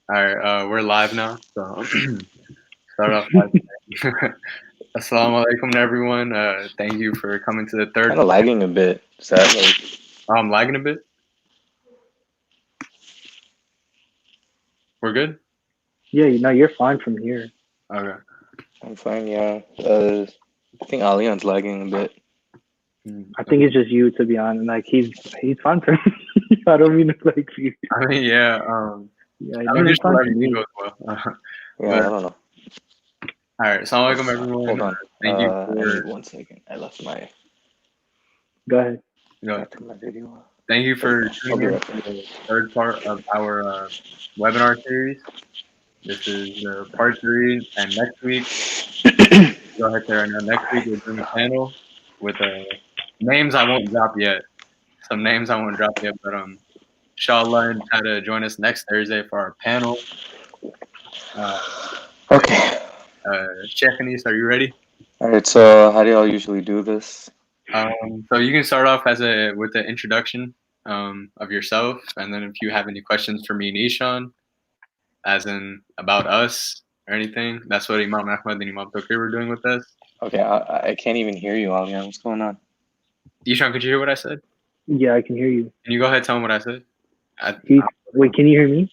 All right, we're live now. So start off live. Assalamu alaikum to everyone. Thank you for coming to the third. Kind of lagging a bit. Is that like? Oh, I'm lagging a bit. We're good. Yeah, no, you're fine from here. Okay. I'm fine. Yeah. I think Alion's lagging a bit. I think it's just you, to be honest. Like he's fine for me. I don't mean to like you. I mean, yeah. Yeah, I no, mean, he's just fine for everything me. goes well. Yeah, But I don't know. all right. Assalamu alaikum, everyone. Hold on. Thank you I for. need 1 second. I left my. Go ahead. You I took my video. thank you There we for go. I'll tuning be in right to back. the third part of our webinar series. This is the part 3, and next week, go ahead there. Now, next week we're doing a panel with names I won't drop yet. Some names I won't drop yet, but inshallah, and try to join us next Thursday for our panel. Okay. Sheikh Anis, are you ready? All right. So, how do y'all usually do this? So you can start off with the introduction of yourself, and then if you have any questions for me and Ishan, as in about us or anything, that's what Imam Ahmad and Imam Tokir were doing with us. Okay. I can't even hear you, Alion. What's going on? Ishan, could you hear what I said? Yeah, I can hear you. Can you go ahead and tell him what I said? Wait, can you hear me?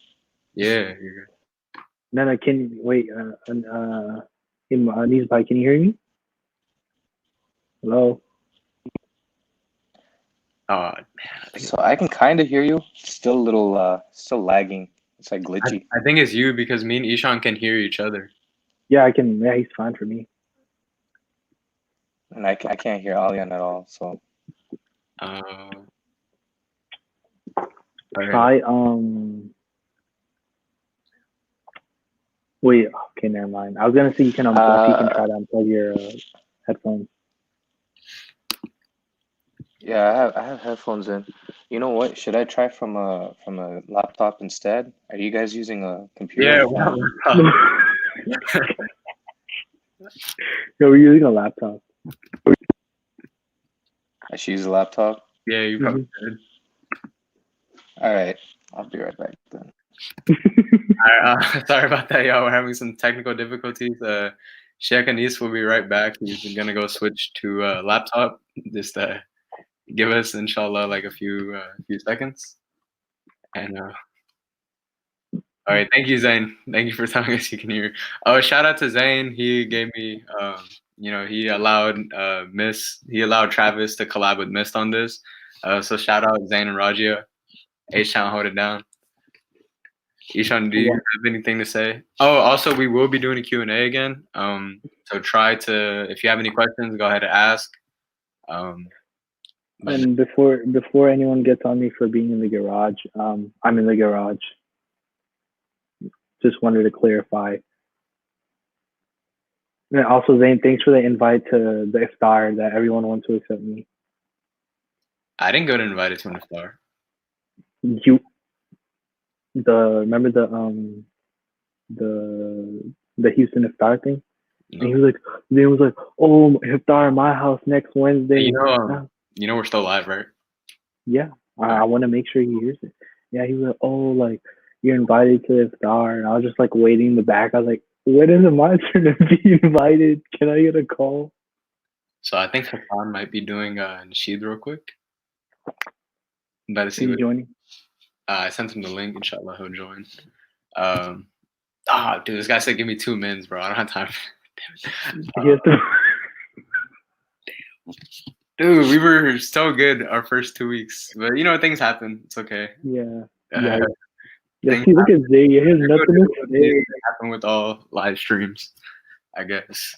Yeah, you're good. No, can wait. Anis bhai, can you hear me? Hello. Oh, man, So I can kind of hear you. Still a little, still lagging. It's like glitchy. I think it's you because me and Ishan can hear each other. Yeah, I can. Yeah, he's fine for me. And I can't hear Alion at all. So. Okay. Wait. Okay, never mind. I was gonna say you can unplug. You can try to unplug your headphones. Yeah, I have headphones in. You know what? Should I try from a laptop instead? Are you guys using a computer Yeah, or phone? No, we're using a laptop. I should use a laptop. Yeah, you probably could. All right, I'll be right back then. Sorry about that, y'all. We're having some technical difficulties. Sheikh Anis will be right back. He's gonna go switch to laptop. Just give us, inshallah, like a few seconds. And all right, thank you, Zain. Thank you for telling us you can hear. Oh, shout out to Zain. He gave me, he allowed Travis to collab with Mist on this. So shout out Zain and Rajia. H-Town, hold it down. Ishan, do you have anything to say? Oh, also, we will be doing a Q&A again. So try to, if you have any questions, go ahead and ask. And before anyone gets on me for being in the garage, I'm in the garage. Just wanted to clarify. And also, Zane, thanks for the invite to the iftar that everyone wants to accept me. I didn't go to invite it to an iftar. Remember the Houston iftar thing? No. And he was like, oh, iftar in my house next Wednesday. You know we're still live, right? Yeah, I want to make sure he hears it. Yeah, he was like, oh, like you're invited to the iftar, and I was just like waiting in the back. I was like, when is it my turn to be invited? Can I get a call? So I think Hassan might be doing Nasheed real quick. I'm about to see what joining. I sent him the link. Inshallah, he'll join. Dude, this guy said give me 2 minutes, bro. I don't have time. Dude, we were so good our first 2 weeks, but things happen. It's okay. Yeah. Yeah, see, look at Zay. He has nothing to say. Happen with all live streams, I guess.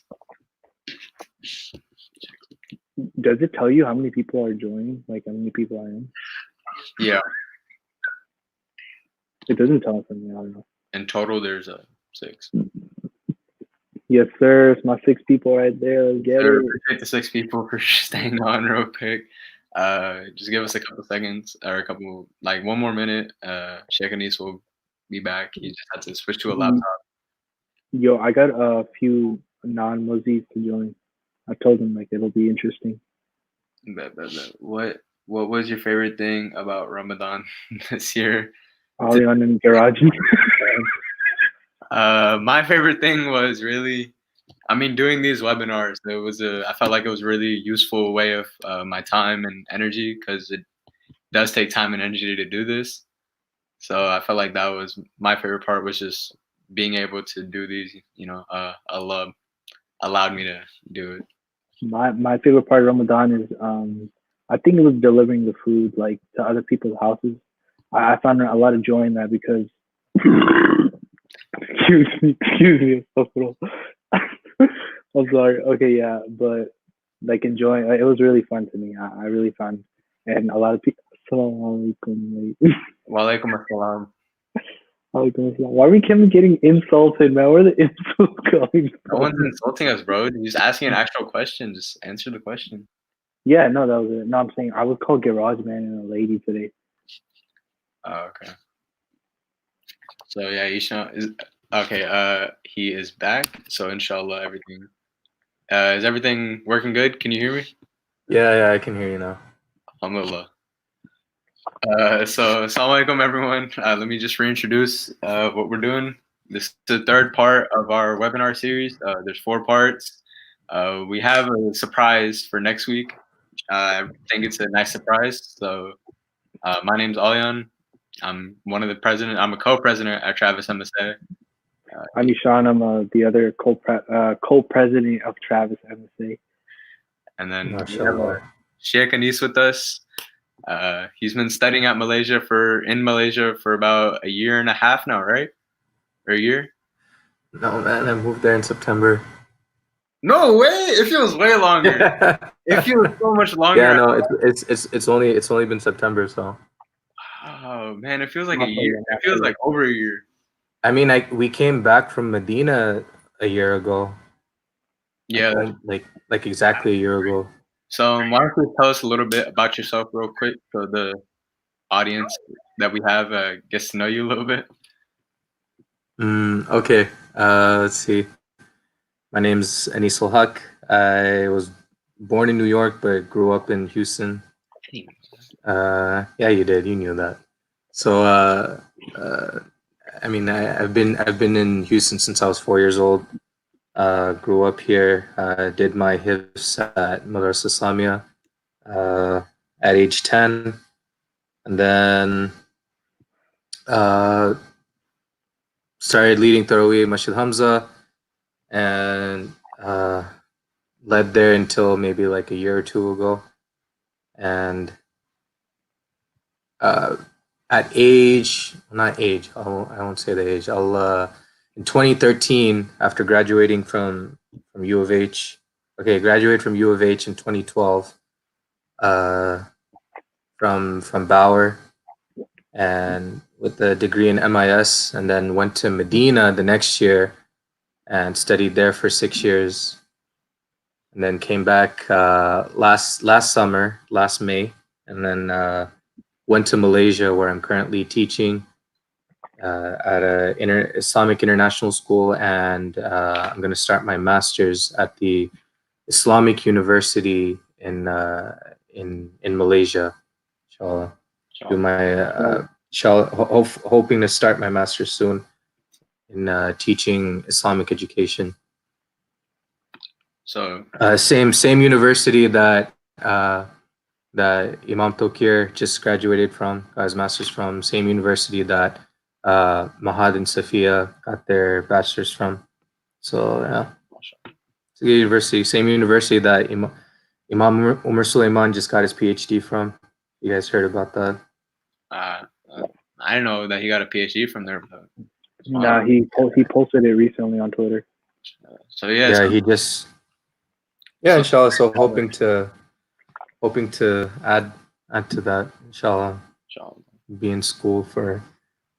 Does it tell you how many people are joining? Like how many people are in? Yeah. It doesn't tell us anything. I don't know. In total, there's 6. Yes, sir. It's my 6 people right there. Let's get it. Appreciate the 6 people for staying on real quick. Just give us a couple seconds or a couple, like 1 more minute. Sheikh Anis will be back. He just had to switch to a laptop. Yo, I got a few non-Mozzies to join. I told them like it'll be interesting. What was your favorite thing about Ramadan this year? Alion in garage. My favorite thing was really, I mean, doing these webinars. I felt like it was a really useful way of my time and energy because it does take time and energy to do this. So I felt like that was my favorite part was just being able to do these. Allowed me to do it. My favorite part of Ramadan is I think it was delivering the food like to other people's houses. I found a lot of joy in that because excuse me, hospital. I'm sorry. Okay, yeah, but like enjoying it was really fun to me. I really found and a lot of people. Assalamu alaikum. Walaikum assalam. Why are we getting insulted, man? Where are the insults coming No from? one's insulting us, bro. He's asking an actual question. Just answer the question. Yeah, no, that was it. No, I'm saying I was called Garage Man and a lady today. Oh, okay. So yeah, Isha is okay. He is back. So inshallah, everything. Is everything working good? Can you hear me? Yeah, I can hear you now. Alhamdulillah. So assalamu alaikum, everyone. Let me just reintroduce what we're doing. This is the third part of our webinar series. There's 4 parts. We have a surprise for next week. I think it's a nice surprise. So my name's Alyan. I'm I'm a co-president at Travis MSA. I'm Ishan. I'm the other co-president of Travis MSA. And then we have Mashallah. Sheikh Anis with us. He's been studying in Malaysia for about a year and a half now, right? Or a year? No, man, I moved there in September. No way! It feels way longer. It feels so much longer. Yeah, no, it's only been September, so. Oh man, it feels like a year. It feels like over a year. I mean, we came back from Medina a year ago. Yeah. Like exactly a year ago. So why don't you tell us a little bit about yourself real quick so the audience that we have gets to know you a little bit? Okay. Let's see. My name's Anisul Haque. I was born in New York, but grew up in Houston. Yeah, you did. You knew that. So, I mean, I've been in Houston since I was 4 years old. Grew up here. Did my hifz at Madrasa Islamia at age 10, and then started leading Taraweeh Masjid Hamza, and led there until maybe like a year or 2 ago, and at age, not age, I won't say the age. In 2013, after graduating from U of H, graduated from U of H in 2012, from Bauer, and with a degree in MIS, and then went to Medina the next year and studied there for 6 years, and then came back last summer, last May, and then went to Malaysia, where I'm currently teaching at a Islamic International School, and I'm going to start my master's at the Islamic University in Malaysia. Inshallah. Do my hoping to start my master's soon in teaching Islamic education. So same university that Imam Tokir just graduated from, got his master's from. Same university that Mahad and Safiya got their bachelor's from. So yeah, it's a good university. Same university that Imam Umar Sulaiman just got his PhD from. You guys heard about that? I didn't know that he got a PhD from there. But, Nah, he posted it recently on Twitter. So yeah, he just inshallah. So hoping to add to that, inshallah. Be in school for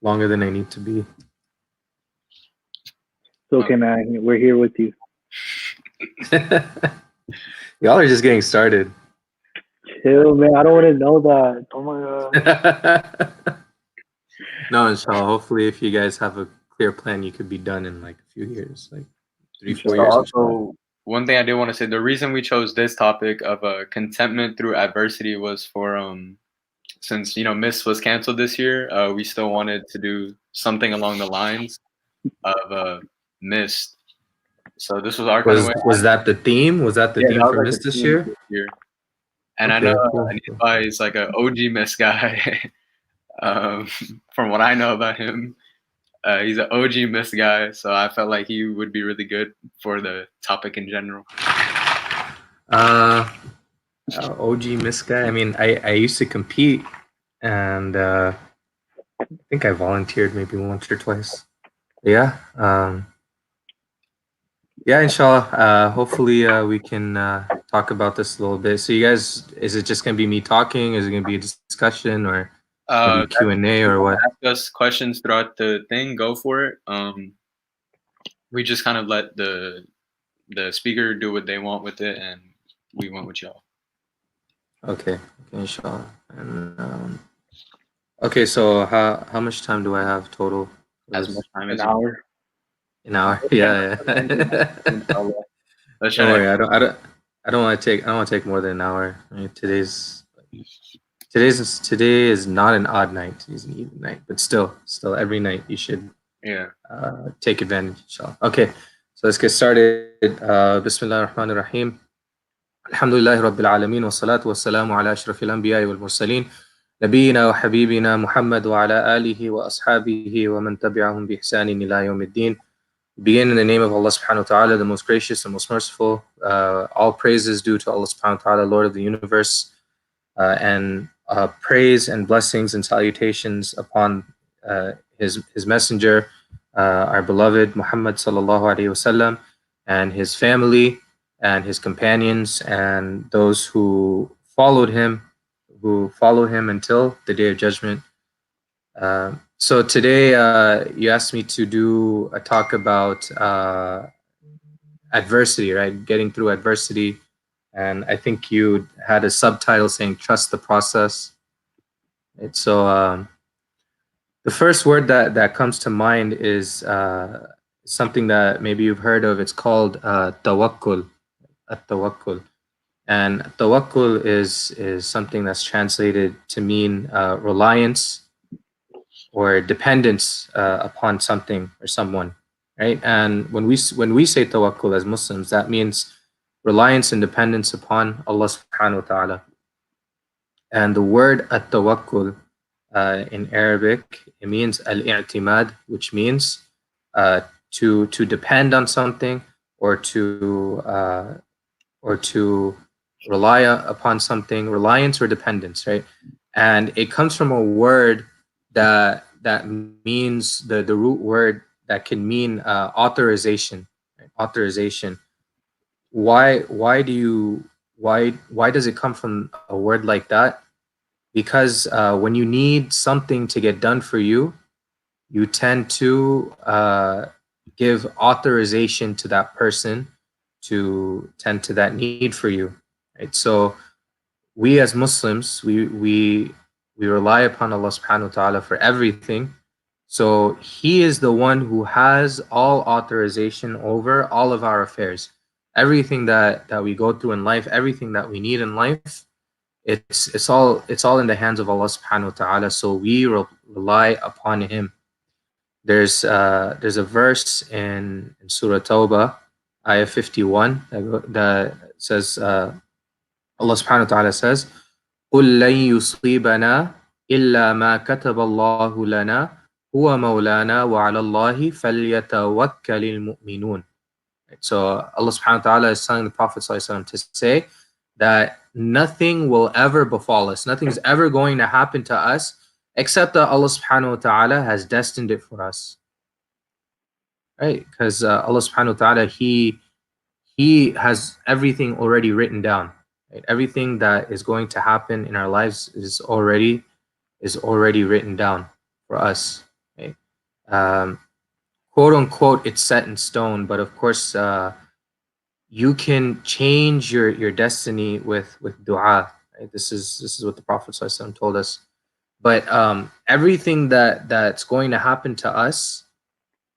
longer than I need to be. It's okay, man. We're here with you. Y'all are just getting started. Chill, man. I don't want to know that. Oh my god. No, inshallah. Hopefully, if you guys have a clear plan, you could be done in like a few years, like 3-4 years. Also, one thing I did want to say, the reason we chose this topic of contentment through adversity was for since Miss was canceled this year, we still wanted to do something along the lines of Mist. So this was our kind of way. Was that the theme? Was that the Yeah, theme that was for like Mist the this theme year? this year. And I know Okay, cool. Anisul is like an OG Mist guy. um, from what I know about him, he's an OG Mist guy. So I felt like he would be really good for the topic in general. OG Mist guy. I mean, I used to compete, and I think I volunteered maybe once or twice. Yeah. Yeah, inshallah. Hopefully, we can talk about this a little bit. So, you guys, is it just gonna be me talking? Is it gonna be a discussion, or maybe Q&A, or what? Ask us questions throughout the thing. Go for it. We just kind of let the speaker do what they want with it, and we went with y'all. Okay, inshallah. And okay, so how much time do I have total? As much time as An hour. An hour. Yeah. Let's Don't try worry. I don't want to take more than an hour. I mean, today is not an odd night. It's an even night, but still every night you should take advantage. Inshallah. Okay, so let's get started. Bismillah ar-Rahman ar-Rahim. Alhamdulillah Rabbil Alameen wa salatu wa salamu ala ashrafil anbiya wal mursaleen. نبينا وحبيبنا محمد وعلى آله وأصحابه ومن تبعهم بإحسان إلى يوم الدين. Begin in the name of Allah subhanahu wa ta'ala, the most gracious and most merciful. All praises due to Allah subhanahu wa ta'ala, Lord of the universe, and praise and blessings and salutations upon his messenger, our beloved Muhammad sallallahu alaihi wasallam, and his family and his companions and those who follow him until the day of judgment. So today you asked me to do a talk about adversity, right? Getting through adversity. And I think you had a subtitle saying trust the process. Right? So the first word that comes to mind is something that maybe you've heard of. It's called tawakkul. At-tawakkul. And tawakkul is something that's translated to mean reliance or dependence upon something or someone, right? And when we say tawakkul as Muslims, that means reliance and dependence upon Allah subhanahu wa ta'ala. And the word at-tawakkul in Arabic, it means al-i'timad, which means to depend on something or to rely upon something, reliance or dependence, right? And it comes from a word that means the root word that can mean authorization, right? Authorization. Why does it come from a word like that? Because when you need something to get done for you, you tend to give authorization to that person to tend to that need for you, right? So we as Muslims, we rely upon Allah subhanahu wa ta'ala for everything. So he is the one who has all authorization over all of our affairs. Everything that we go through in life, everything that we need in life, it's all in the hands of Allah subhanahu wa ta'ala. So we rely upon him. There's a verse in Surah Tawbah, ayah 51, that says, Allah subhanahu wa ta'ala says, قُلْ لَن يُصِيبَنَا إِلَّا مَا كَتَبَ اللَّهُ لَنَا هُوَ مَوْلَانَا وَعَلَى اللَّهِ فَلْيَتَوَكَّلِ الْمُؤْمِنُونَ. So Allah subhanahu wa ta'ala is telling the Prophet to say that nothing will ever befall us, nothing's ever going to happen to us except that Allah subhanahu wa ta'ala has destined it for us. Right? Because Allah subhanahu wa ta'ala, He has everything already written down. Right? Everything that is going to happen in our lives is already written down for us. Right? Quote unquote, it's set in stone, but of course, you can change your destiny with dua. Right? This is what the Prophet ﷺ told us. But everything that's going to happen to us,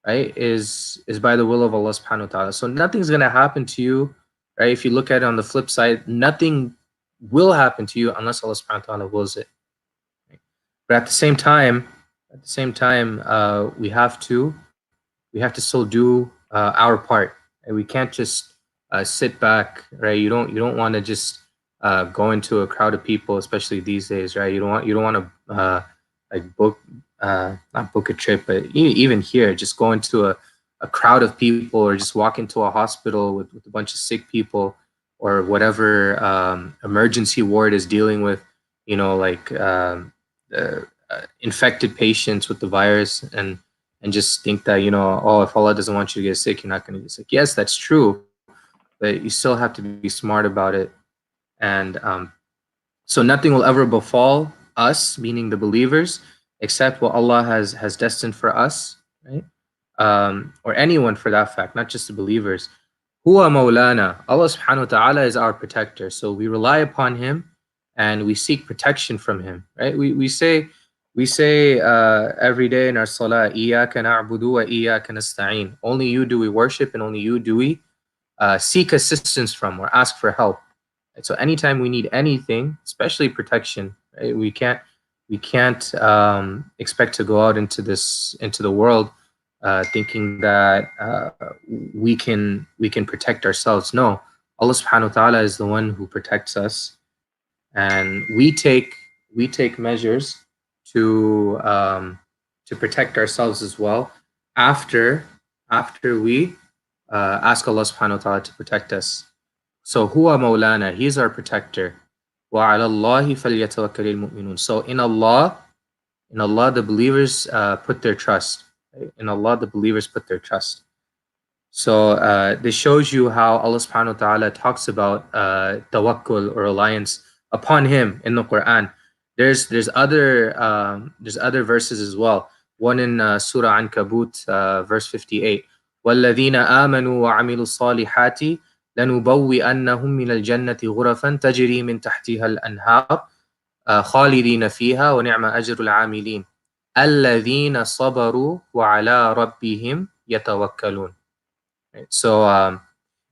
right, is by the will of Allah subhanahu wa ta'ala. So nothing's gonna happen to you, right? If you look at it on the flip side, nothing will happen to you unless Allah subhanahu wa ta'ala wills it. Right? But at the same time, we have to we have to still do our part. And we can't just sit back, right? You don't want to just go into a crowd of people, especially these days, right? You don't want to like book not book a trip, but even here, just go into a crowd of people, or just walk into a hospital with a bunch of sick people, or whatever emergency ward is dealing with, like infected patients with the virus, and just think that, oh, if Allah doesn't want you to get sick, you're not going to get sick. Yes, that's true, but you still have to be smart about it. And so nothing will ever befall us, meaning the believers, except what Allah has destined for us, right? Or anyone for that fact, not just the believers. Huwa Maulana. Allah subhanahu wa ta'ala is our protector. So we rely upon him and we seek protection from him, right? We say every day in our salah, Iyaka na'budu wa iyaka nasta'een. Only you do we worship, and only you do we seek assistance from, or ask for help. Right? So anytime we need anything, especially protection, right, we can't expect to go out into the world thinking that we can protect ourselves. No, Allah subhanahu wa ta'ala is the one who protects us, and we take measures to protect ourselves as well after we ask Allah subhanahu wa ta'ala to protect us. So huwa maulana, he's our protector. Wa ala Allahi falyatawakkalil mu'minun. So in Allah the believers put their trust. In Allah the believers put their trust. So this shows you how Allah subhanahu wa ta'ala talks about tawakkul, or reliance upon him, in the Quran. There's other verses as well. One in Surah Ankabut, verse 58. وَالَّذِينَ آمَنُوا وَعَمِلُوا الصَّالِحَاتِ لَنُبَوِّئَنَّهُم مِّنَ الْجَنَّةِ غُرَفًا تَجْرِي مِن تَحْتِهَا الْأَنْهَارُ خَالِدِينَ فِيهَا وَنِعْمَ أَجْرُ الْعَامِلِينَ الَّذِينَ صَبَرُوا وَعَلَى رَبِّهِمْ يَتَوَكَّلُونَ. Right? So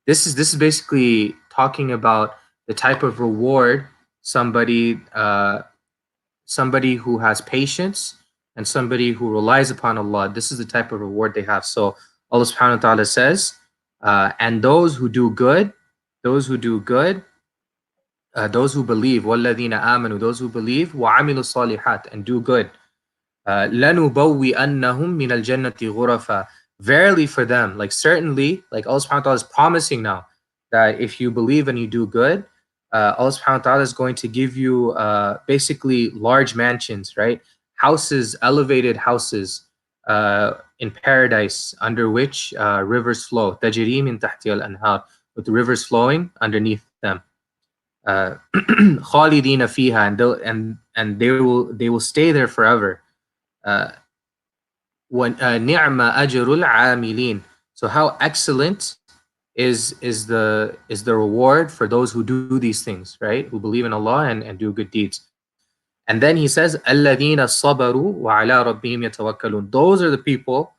this is basically talking about the type of reward somebody who has patience and somebody who relies upon Allah. This is the type of reward they have. So Allah subhanahu wa ta'ala says, and those who do good, those who believe, وَالَّذِينَ آمَنُوا, those who believe, وَعَمِلُوا الصَّالِحَاتِ, and do good, لَنُبَوِّئَنَّهُم مِّنَ الْجَنَّةِ غُرَفًا. Verily for them, like certainly, like Allah subhanahu wa ta'ala is promising now that if you believe and you do good, Allah subhanahu wa ta'ala is going to give you basically large mansions, right? Houses, elevated houses in paradise, under which rivers flow. تَجْرِي مِن تَحْتِهَا الْأَنْهَارُ, with the rivers flowing underneath them. خَالِدِينَ فِيهَا, and they will stay there forever. وَنِعْمَ أَجْرُ الْعَامِلِينَ. So how excellent is the reward for those who do these things, right? Who believe in Allah and do good deeds. And then he says, الَّذِينَ صَبَرُوا وَعَلَى رَبِّهِمْ يَتَوَكَّلُونَ. Those are the people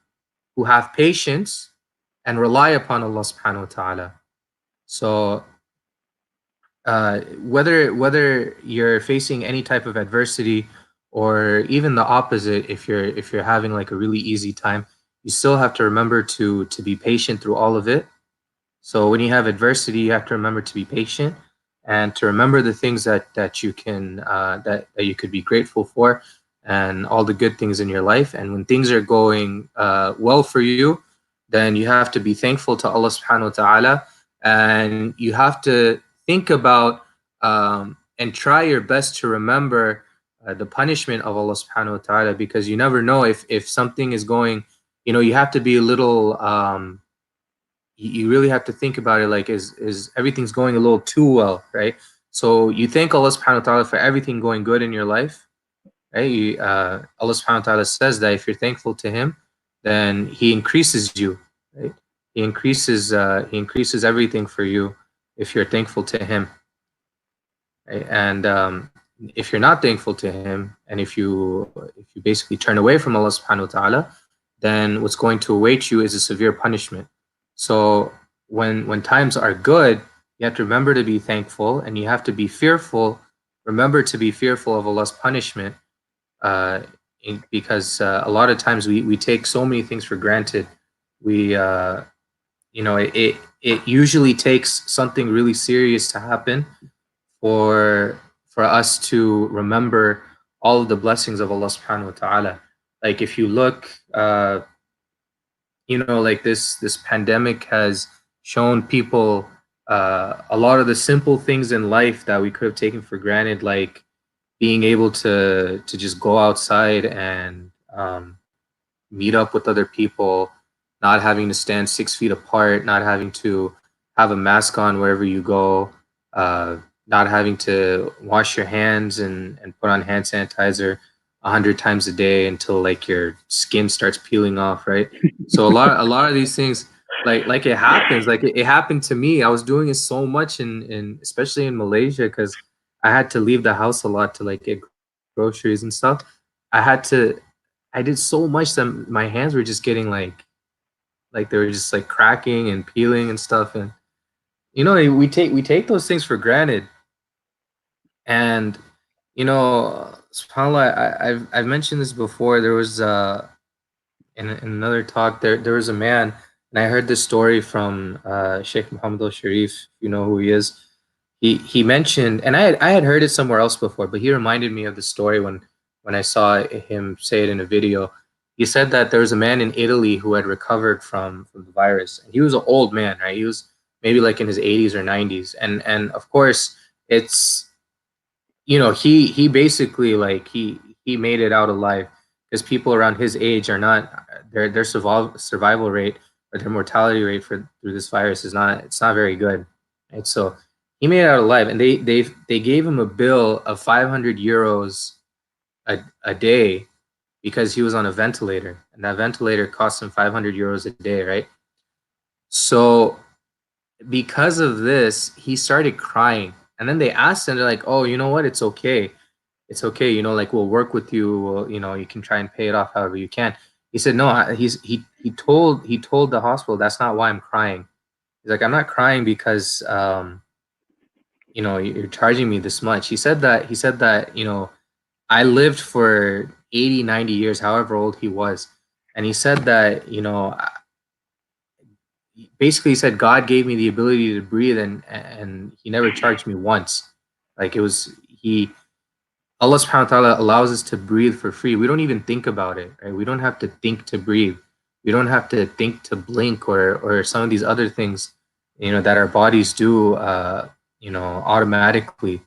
who have patience and rely upon Allah subhanahu wa ta'ala. So whether you're facing any type of adversity, or even the opposite, if you're having like a really easy time, you still have to remember to be patient through all of it. So when you have adversity, you have to remember to be patient and to remember the things that you can that you could be grateful for, and all the good things in your life. And when things are going well for you, then you have to be thankful to Allah subhanahu wa ta'ala, and you have to think about and try your best to remember the punishment of Allah subhanahu wa ta'ala, because you never know if something is going, you have to be a little you really have to think about it, like is everything's going a little too well, right? So you thank Allah subhanahu wa ta'ala for everything going good in your life, right? Allah subhanahu wa ta'ala says that if you're thankful to him, then he increases you, right? He increases everything for you if you're thankful to him, right? And if you're not thankful to him, and if you basically turn away from Allah subhanahu wa ta'ala, then what's going to await you is a severe punishment. So when times are good, you have to remember to be thankful, and you have to be fearful. Remember to be fearful of Allah's punishment, because a lot of times we take so many things for granted. we it usually takes something really serious to happen for us to remember all of the blessings of Allah subhanahu wa ta'ala. Like if you look, like this pandemic has shown people a lot of the simple things in life that we could have taken for granted, like being able to just go outside and meet up with other people, not having to stand 6 feet apart, not having to have a mask on wherever you go, not having to wash your hands and put on hand sanitizer 100 times a day until like your skin starts peeling off, right? So a lot of these things, like it happens, like it happened to me. I was doing it so much in especially in Malaysia, because I had to leave the house a lot to like get groceries and stuff. I had to I did so much that my hands were just getting like they were just like cracking and peeling and stuff. And we take those things for granted. And subhanallah, I've mentioned this before. There was in another talk, there was a man, and I heard this story from Sheikh Muhammad al Sharif. You know who he is. He mentioned, and I had heard it somewhere else before, but he reminded me of the story when I saw him say it in a video. He said that there was a man in Italy who had recovered from the virus. He was an old man, right? He was maybe like in his 80s or 90s, and of course it's he basically like he made it out alive, because people around his age are not, their survival rate or their mortality rate through this virus is not, it's not very good, right? So he made it out alive, and they gave him a bill of 500 euros a day, because he was on a ventilator, and that ventilator cost him 500 euros a day, right? So because of this, he started crying. And then they asked him, they're like, "Oh, you know what? It's okay. It's okay. Like we'll work with you. You can try and pay it off however you can." He said, "No." He told the hospital, "That's not why I'm crying." He's like, "I'm not crying because you're charging me this much." He said that I lived for 80, 90 years, however old he was, and he said that basically he said God gave me the ability to breathe, and he never charged me once. Like it was he Allah subhanahu wa ta'ala allows us to breathe for free. We don't even think about it, right? We don't have to think to breathe. We don't have to think to blink, or some of these other things, that our bodies do automatically.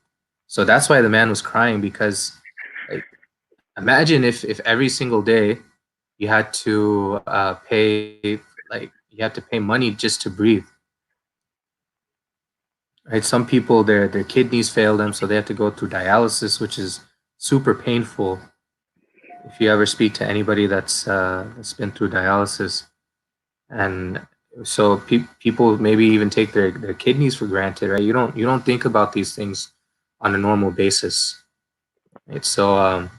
So that's why the man was crying, because like imagine if every single day you had to pay money just to breathe. Right? Some people, their kidneys fail them, so they have to go through dialysis, which is super painful. If you ever speak to anybody that's been through dialysis, and so people maybe even take their kidneys for granted, right? You don't think about these things on a normal basis, right? So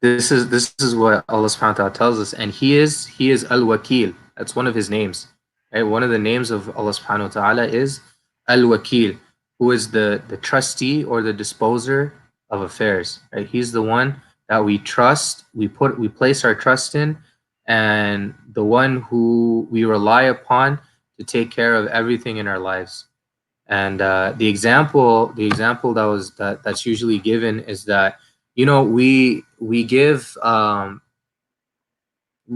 this is what Allah subhanahu wa ta'ala tells us, and he is al-wakil. That's one of his names, right? One of the names of Allah subhanahu wa ta'ala is al-wakil, who is the trustee or the disposer of affairs, right? He's the one that we trust, we place our trust in, and the one who we rely upon to take care of everything in our lives. And the example that's usually given is that we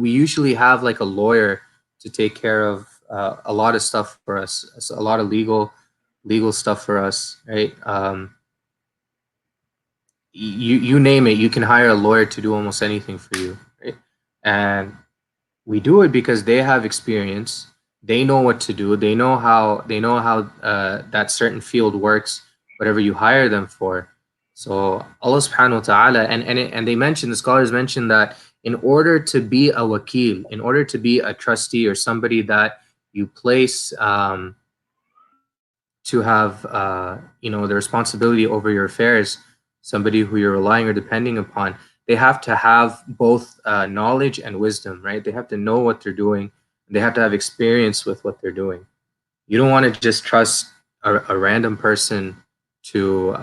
usually have like a lawyer to take care of a lot of stuff for us. It's a lot of legal stuff for us, right? You name it, you can hire a lawyer to do almost anything for you, right? And we do it because they have experience. They know what to do. They know how that certain field works, whatever you hire them for. So Allah subhanahu wa ta'ala, and the scholars mentioned that in order to be a wakil, in order to be a trustee or somebody that you place to have the responsibility over your affairs, somebody who you're relying or depending upon, they have to have both knowledge and wisdom, right? They have to know what they're doing. They have to have experience with what they're doing. You don't want to just trust a random person to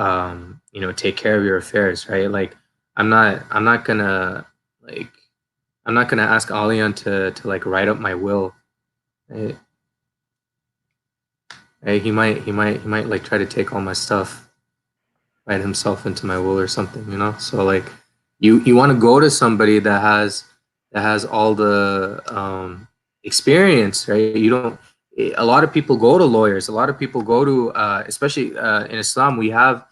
take care of your affairs, right? Like I'm not gonna like I'm not gonna ask Alian to like write up my will. Hey, he might like try to take all my stuff, write himself into my will or something, you know. So like, you want to go to somebody that has all the experience, right? You don't. A lot of people go to lawyers. A lot of people go to, especially in Islam, we have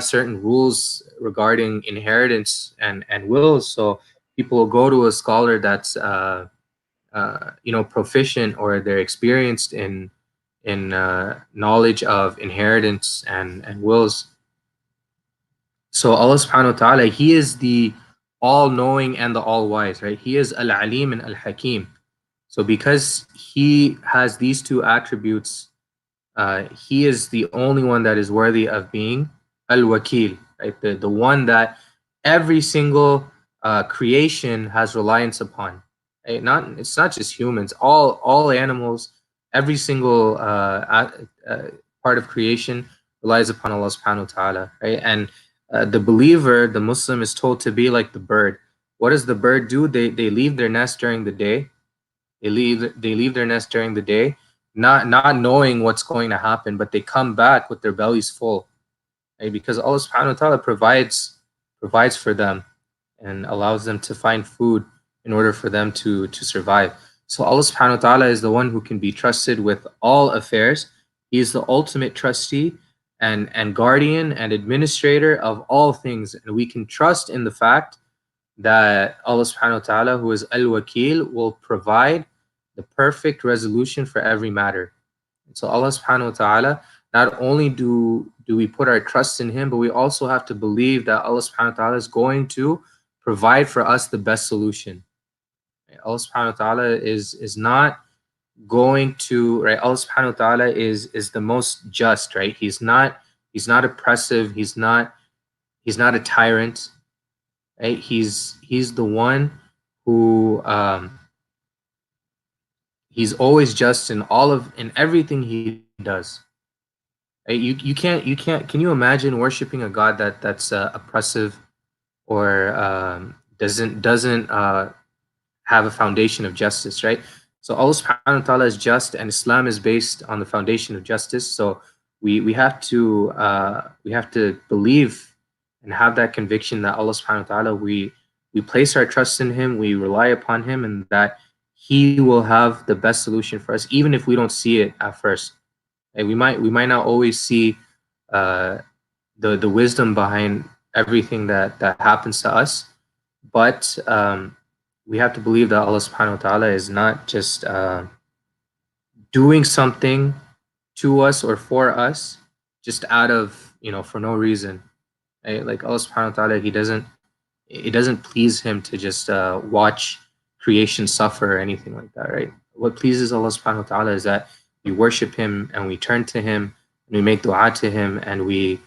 certain rules regarding inheritance and wills. So people will go to a scholar that's you know, proficient, or they're experienced in knowledge of inheritance and wills. So Allah subhanahu wa ta'ala, He is the all knowing and the all wise, right? He is Al Alim and Al Hakim. So because He has these two attributes, He is the only one that is worthy of being Al Wakil, right? The one that every single creation has reliance upon. Right? It's not just humans, all animals, every single part of creation relies upon Allah subhanahu wa ta'ala, right? And the believer, the Muslim, is told to be like the bird. What does the bird do? They leave their nest during the day. They leave their nest during the day, not knowing what's going to happen, but they come back with their bellies full, right? Because Allah subhanahu wa ta'ala provides for them and allows them to find food in order for them to survive. So Allah subhanahu wa ta'ala is the one who can be trusted with all affairs. He is the ultimate trustee and guardian and administrator of all things. And we can trust in the fact that Allah subhanahu wa ta'ala, who is Al-Wakil, will provide the perfect resolution for every matter. So Allah subhanahu wa ta'ala, not only do we put our trust in Him, but we also have to believe that Allah subhanahu wa ta'ala is going to provide for us the best solution. Allah subhanahu wa ta'ala is not going to, right? Allah subhanahu wa ta'ala is the most just, right? He's not oppressive, he's not a tyrant, right? He's the one who he's always just in everything he does. Right? You can't can you imagine worshiping a God that's oppressive, or doesn't have a foundation of justice, right? So Allah subhanahu wa ta'ala is just, and Islam is based on the foundation of justice. So we have to believe and have that conviction that Allah subhanahu wa ta'ala, we place our trust in Him, we rely upon Him, and that He will have the best solution for us, even if we don't see it at first. And we might not always see the wisdom behind everything that happens to us, but we have to believe that Allah subhanahu wa ta'ala is not just doing something to us or for us just out of, you know, for no reason. Right? Like Allah subhanahu wa ta'ala, it doesn't please Him to just watch creation suffer or anything like that, right? What pleases Allah subhanahu wa ta'ala is that we worship Him and we turn to Him and we make dua to Him, and we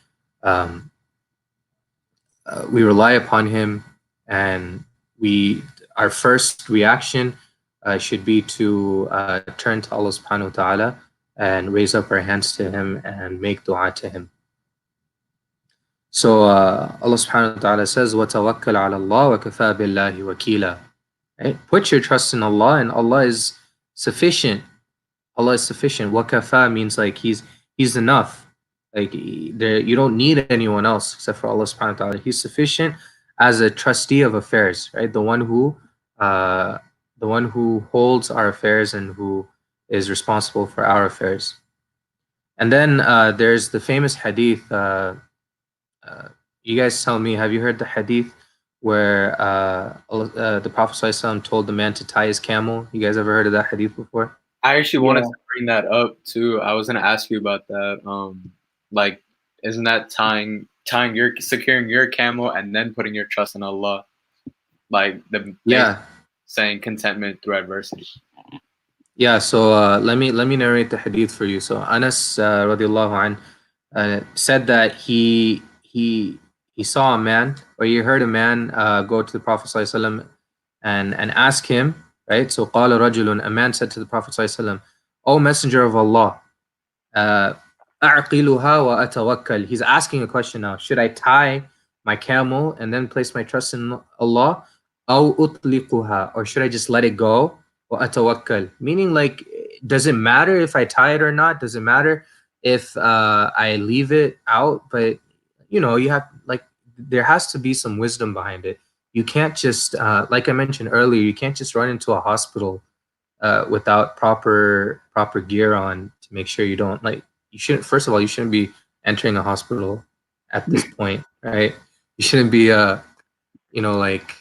rely upon Him, and our first reaction should be to turn to Allah subhanahu wa ta'ala and raise up our hands to Him and make dua to Him. So Allah subhanahu wa ta'ala says, وَتَوَكَّلْ عَلَى اللَّهِ وَكَفَى بِاللَّهِ وَكِيلًا. Right? Put your trust in Allah, and Allah is sufficient. Allah is sufficient. وَكَفَى means like He's enough. Like you don't need anyone else except for Allah subhanahu wa ta'ala. He's sufficient as a trustee of affairs, right? The one who holds our affairs and who is responsible for our affairs. And then there's the famous hadith. You guys tell me, have you heard the hadith where the Prophet ﷺ told the man to tie his camel? You guys ever heard of that hadith before? I actually wanted to bring that up too. I was gonna ask you about that. Like, isn't that securing your camel and then putting your trust in Allah? Like saying contentment through adversity. Yeah. So let me narrate the hadith for you. So Anas radiallahu anh said that he saw a man, or he heard a man go to the Prophet ﷺ and ask him, right? So قال رجل, a man said to the Prophet ﷺ, O Messenger of Allah, أعقلها وأتوكل. He's asking a question now. Should I tie my camel and then place my trust in Allah, أو أطلقها, or should I just let it go? وأتوكل, meaning like, does it matter if I tie it or not? Does it matter if I leave it out? But you have, like, there has to be some wisdom behind it. You can't just, like I mentioned earlier, you can't just run into a hospital without proper gear on to make sure you don't, like, you shouldn't, first of all, you shouldn't be entering a hospital at this point, right? You shouldn't be you know like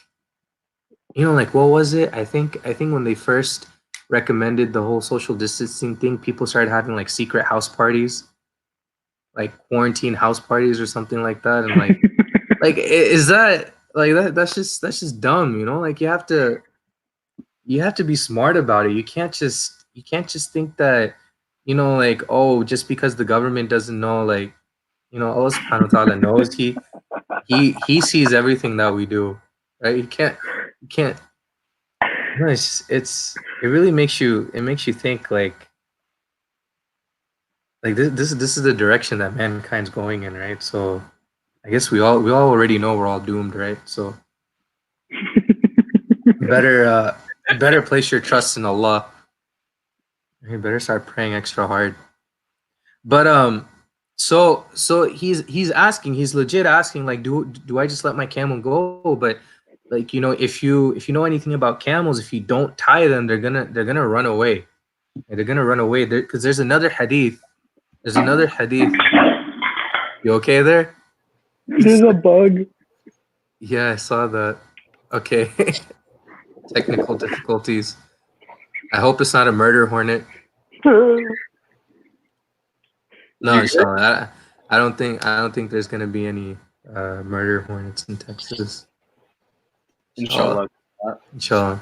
like, what was it? I think when they first recommended the whole social distancing thing, people started having like secret house parties, like quarantine house parties or something like that. And like, is that like that? That's just dumb, Like, you have to be smart about it. You can't just think that, like, oh, just because the government doesn't know, like, Allah subhanahu wa ta'ala knows. He sees everything that we do, right? You can't. No, it really makes you think, like this is the direction that mankind's going in, right? So I guess we all already know we're all doomed, right? So better place your trust in Allah. You better start praying extra hard. But so he's legit asking, like, do I just let my camel go? But, like, if you know anything about camels, if you don't tie them, they're gonna run away. They're gonna run away there, because there's another hadith. There's another hadith. You okay there? There's a bug. Yeah, I saw that. Okay. Technical difficulties. I hope it's not a murder hornet. No, inshallah. I don't think there's gonna be any murder hornets in Texas. Inshallah. Inshallah.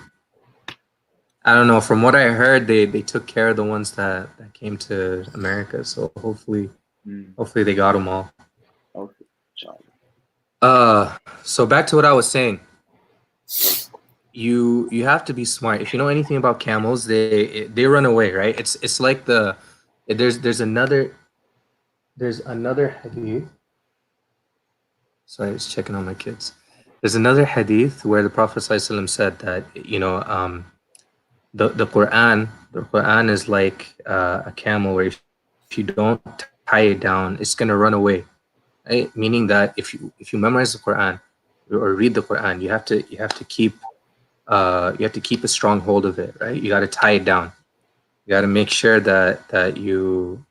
I don't know. From what I heard, they took care of the ones that came to America. So hopefully they got them all. Okay. Inshallah. So back to what I was saying. You have to be smart. If you know anything about camels, they run away, right? It's like there's another hadith. Sorry, I was checking on my kids. There's another hadith where the Prophet ﷺ said that, the Quran is like a camel, where if you don't tie it down, it's gonna run away. Right? Meaning that if you memorize the Quran or read the Quran, you have to keep a strong hold of it, right? You got to tie it down. You got to make sure that you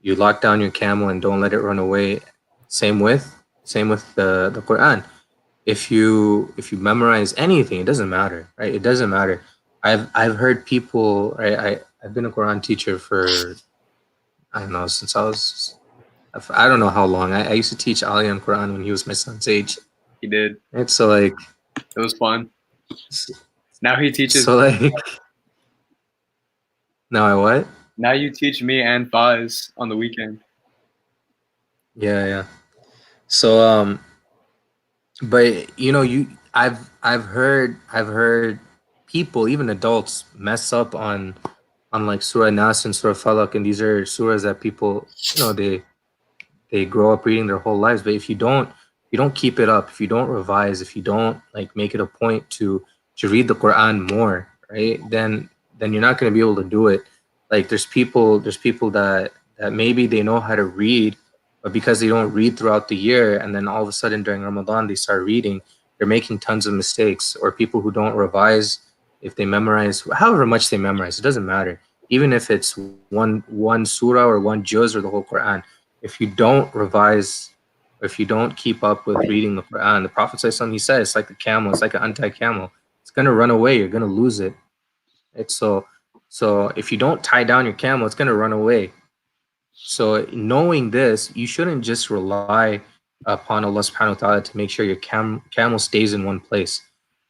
lock down your camel and don't let it run away. Same with the Quran. If you memorize anything, it doesn't matter, right? It doesn't matter. I've heard people, right? I've been a Quran teacher for, I don't know, since I don't know how long. I used to teach Ali on Quran when he was my son's age. He did. Right? So, like, it was fun. Now he teaches. So, like, now I what? Now you teach me and Faz on the weekend. Yeah. So, but I've heard people, even adults, mess up on like Surah Nas and Surah Falaq, and these are surahs that people, they grow up reading their whole lives. But if you don't keep it up, if you don't revise, if you don't, like, make it a point to read the Quran more, right? Then you're not going to be able to do it. Like, there's people that maybe they know how to read, but because they don't read throughout the year, and then all of a sudden during Ramadan they start reading, they're making tons of mistakes. Or people who don't revise, if they memorize however much they memorize, it doesn't matter. Even if it's one surah or one juz or the whole Quran, if you don't revise, or if you don't keep up with reading the Quran, the Prophet ﷺ, he said, it's like a camel, it's like an untied camel. It's gonna run away, you're gonna lose it. Right? So if you don't tie down your camel, it's gonna run away. So knowing this, you shouldn't just rely upon Allah subhanahu wa ta'ala to make sure your camel stays in one place.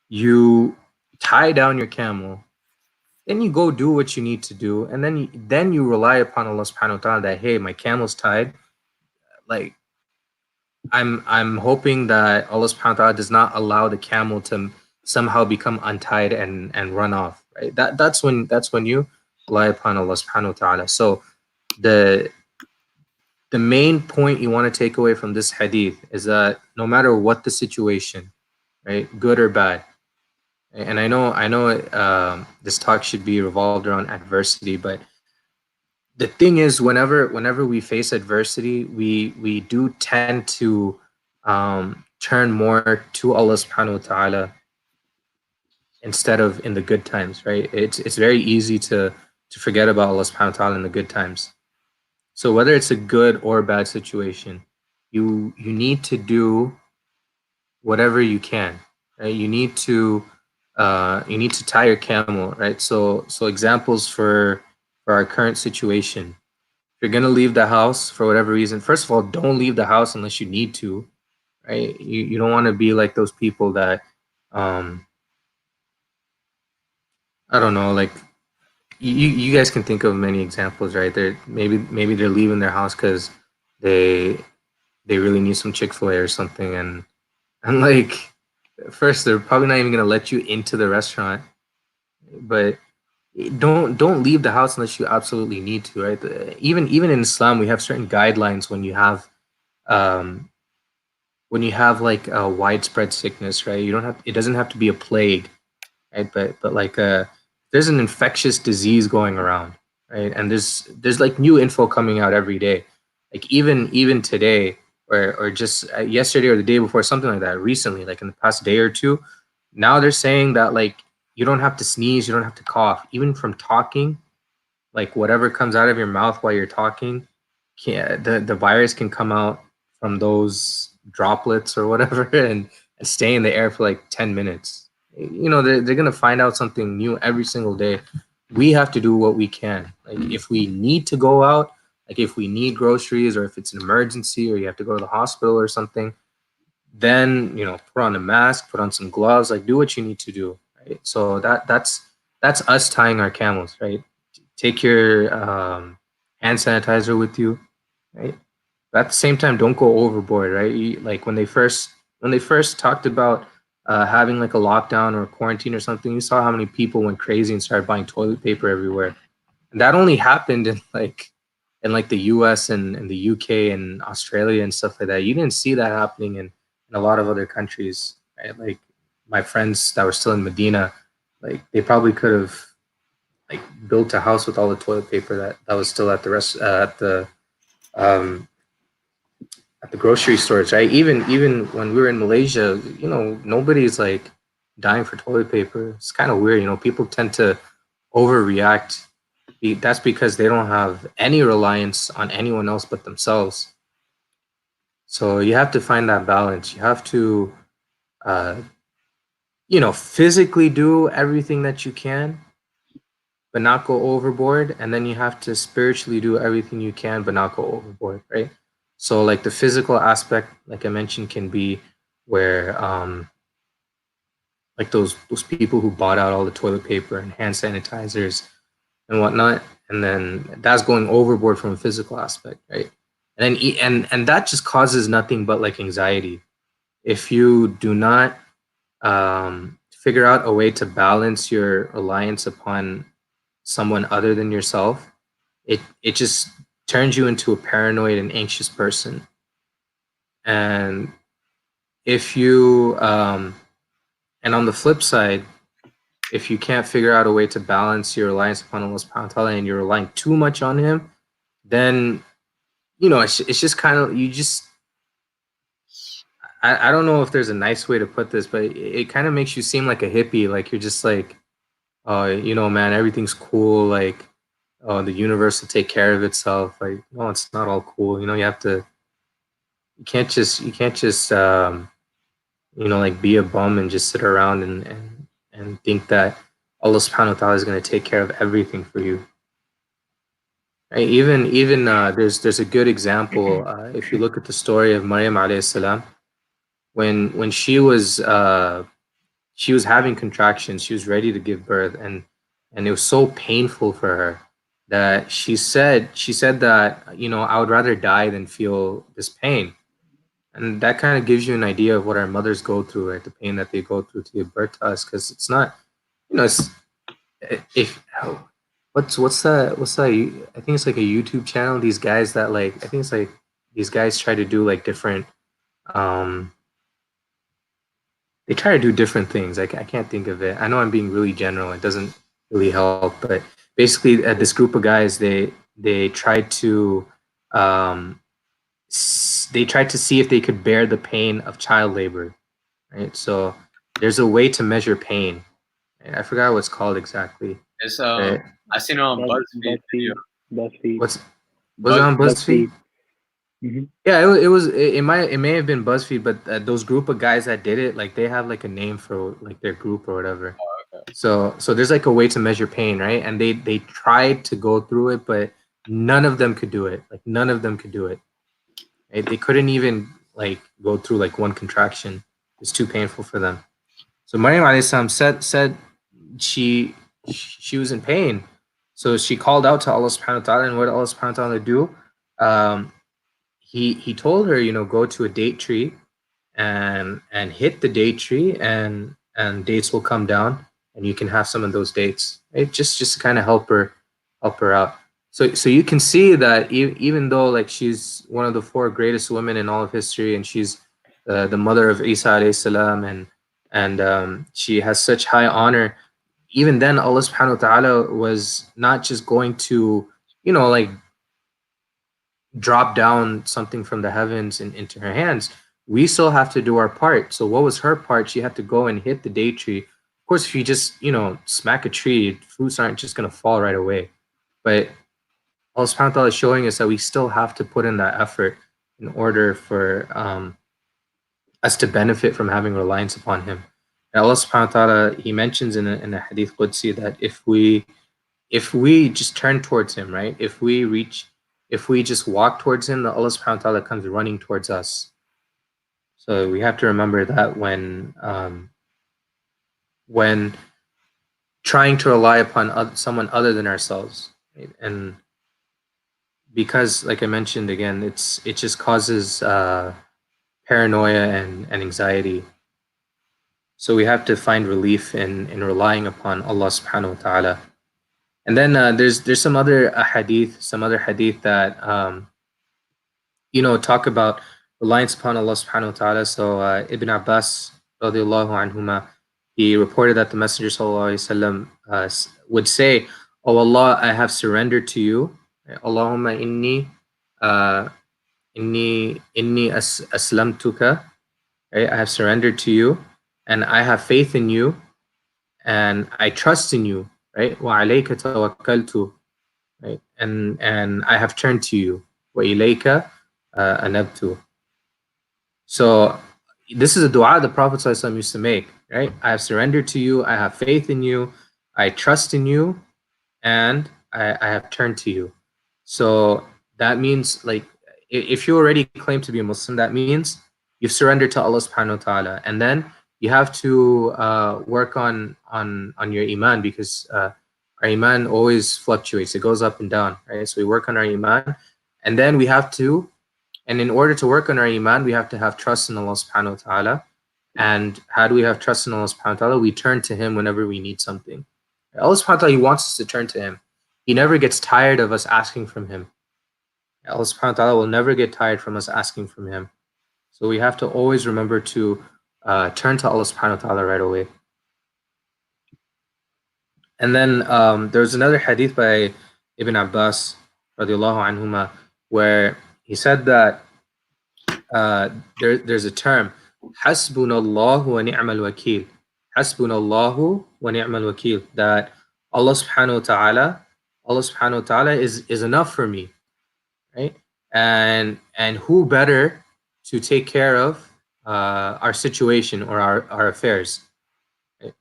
You tie down your camel, then you go do what you need to do, and then you rely upon Allah subhanahu wa ta'ala that, hey, my camel's tied. Like, I'm hoping that Allah subhanahu wa ta'ala does not allow the camel to somehow become untied and run off. Right? That's when you rely upon Allah subhanahu wa ta'ala. So the main point you want to take away from this hadith is that no matter what the situation, right, good or bad, And I know this talk should be revolved around adversity, but the thing is, whenever we face adversity, we do tend to turn more to Allah Subhanahu wa Taala instead of in the good times, right? It's very easy to forget about Allah Subhanahu wa Taala in the good times. So whether it's a good or bad situation, you need to do whatever you can, right? You need to tie your camel, right? So examples for our current situation. If you're gonna leave the house for whatever reason, first of all, don't leave the house unless you need to, right? You don't want to be like those people that um I don't know, like you guys can think of many examples, right? They're maybe they're leaving their house because they they really need some Chick-fil-A or something, and like first they're probably not even gonna let you into the restaurant, but don't leave the house unless you absolutely need to, right? Even in Islam, we have certain guidelines um, when you have like a widespread sickness, right? You don't have it doesn't have to be a plague, right? But like there's an infectious disease going around, right? And there's like new info coming out every day, like even today or just yesterday or the day before, something like that. Recently, like in the past day or two, now they're saying that like you don't have to sneeze, you don't have to cough, even from talking. Like whatever comes out of your mouth while you're talking, the virus can come out from those droplets or whatever and stay in the air for like 10 minutes. You know, they're going to find out something new every single day. We have to do what we can. Like if we need to go out, like if we need groceries or if it's an emergency or you have to go to the hospital or something, then put on a mask, put on some gloves, like do what you need to do, right? So that's us tying our camels, right? Take your hand sanitizer with you, right? But at the same time, don't go overboard, right? Like when they first talked about having like a lockdown or a quarantine or something, you saw how many people went crazy and started buying toilet paper everywhere. And that only happened in like the US and the UK and Australia and stuff like that. You didn't see that happening in a lot of other countries, right? Like my friends that were still in Medina, like they probably could have like built a house with all the toilet paper that was still at the rest um, at the grocery stores, right? Even when we were in Malaysia, nobody's like dying for toilet paper. It's kind of weird, people tend to overreact. That's because they don't have any reliance on anyone else but themselves. So you have to find that balance. You have to, uh, physically do everything that you can, but not go overboard. And then you have to spiritually do everything you can, but not go overboard, right? So like the physical aspect, like I mentioned, can be where like those people who bought out all the toilet paper and hand sanitizers and whatnot, and then that's going overboard from a physical aspect, right? And then and that just causes nothing but like anxiety if you do not figure out a way to balance your reliance upon someone other than yourself. It just turns you into a paranoid and anxious person. And if you and on the flip side, if you can't figure out a way to balance your reliance upon Allah subhanahu wa ta'ala and you're relying too much on him, then it's just kind of you just I don't know if there's a nice way to put this, but it kind of makes you seem like a hippie, like you're just like, oh, man, everything's cool, like, oh, the universe will take care of itself. Like, no, it's not all cool. You have to you can't just like be a bum and just sit around and think that Allah subhanahu wa ta'ala is going to take care of everything for you. Right? Even there's a good example if you look at the story of Maryam alayhi salam when she was having contractions, she was ready to give birth, and it was so painful for her that she said that I would rather die than feel this pain. And that kind of gives you an idea of what our mothers go through, right? The pain that they go through to give birth to us, because it's not, it's if what's that I think it's like a YouTube channel. These guys that like I think it's like these guys try to do like different um they try to do different things. I can't think of it. I know I'm being really general. It doesn't really help, but basically, this group of guys, they tried to um, they tried to see if they could bear the pain of child labor, right? So there's a way to measure pain. Right? I forgot what it's called exactly. It's Right? I seen it on BuzzFeed video. BuzzFeed. What's was it Buzz on BuzzFeed? Mm-hmm. Yeah, it may have been BuzzFeed, but those group of guys that did it, like they have like a name for like their group or whatever. Okay. So there's like a way to measure pain, right? And they tried to go through it, but none of them could do it. Like none of them could do it. Right? They couldn't even like go through like one contraction. It's too painful for them. So Maryam alayhi salam said she was in pain. So she called out to Allah subhanahu wa ta'ala, and what did Allah subhanahu wa ta'ala do? He told her, you know, go to a date tree and hit the date tree, and dates will come down, and you can have some of those dates. Right? Just to kind of help her out. So you can see that even though like she's one of the 4 greatest women in all of history, and she's the mother of Isa alayhi salam, and she has such high honor, even then Allah subhanahu wa ta'ala was not just going to, you know, like drop down something from the heavens and into her hands. We still have to do our part. So what was her part? She had to go and hit the date tree. Of course, if you just, you know, smack a tree, fruits aren't just going to fall right away. But Allah subhanahu wa ta'ala is showing us that we still have to put in that effort in order for us to benefit from having reliance upon Him. And Allah subhanahu wa ta'ala, He mentions in a hadith Qudsi that if we just turn towards Him, right? If we just walk towards Him, that Allah subhanahu wa ta'ala comes running towards us. So we have to remember that when trying to rely upon someone other than ourselves, right? And because, like I mentioned again, it just causes paranoia and anxiety. So we have to find relief in relying upon Allah subhanahu wa ta'ala. And then there's some other hadith that you know, talk about reliance upon Allah subhanahu wa ta'ala. So Ibn Abbas radiallahu anhuma, he reported that the Messenger sallallahu alaihi wasallam would say, "Oh Allah, I have surrendered to you. Allahumma inni aslamtuka." Right? I have surrendered to you, and I have faith in you, and I trust in you. Right? Wa alayka tawakkaltu. Right? And I have turned to you. Wa ilayka anabtu. So this is a dua the Prophet ﷺ used to make, right? I have surrendered to you, I have faith in you, I trust in you, and I have turned to you. So that means, like, if you already claim to be a Muslim, that means you've surrendered to Allah subhanahu wa ta'ala. And then you have to work on your iman, because our iman always fluctuates. It goes up and down, right? So we work on our iman, and then we have to, and in order to work on our iman, we have to have trust in Allah subhanahu wa ta'ala. And how do we have trust in Allah subhanahu wa ta'ala? We turn to Him whenever we need something. Allah subhanahu wa ta'ala, He wants us to turn to Him. He never gets tired of us asking from Him. Allah subhanahu wa ta'ala will never get tired from us asking from Him. So we have to always remember to turn to Allah subhanahu wa ta'ala right away. And then there's another hadith by Ibn Abbas radiallahu anhuma, where he said that there's a term, Hasbunallahu wa ni'mal wakil. Hasbunallahu wa ni'mal wakil. That Allah subhanahu wa ta'ala is enough for me, right? And who better to take care of our situation or our affairs? Right?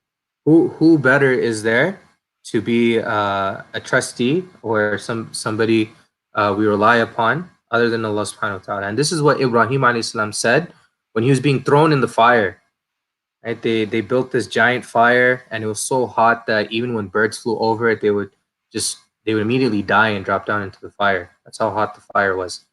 Who better is there to be a trustee or somebody we rely upon other than Allah subhanahu wa ta'ala? And this is what Ibrahim alayhi salam said when he was being thrown in the fire. Right? They built this giant fire, and it was so hot that even when birds flew over it, they would immediately die and drop down into the fire. That's how hot the fire was.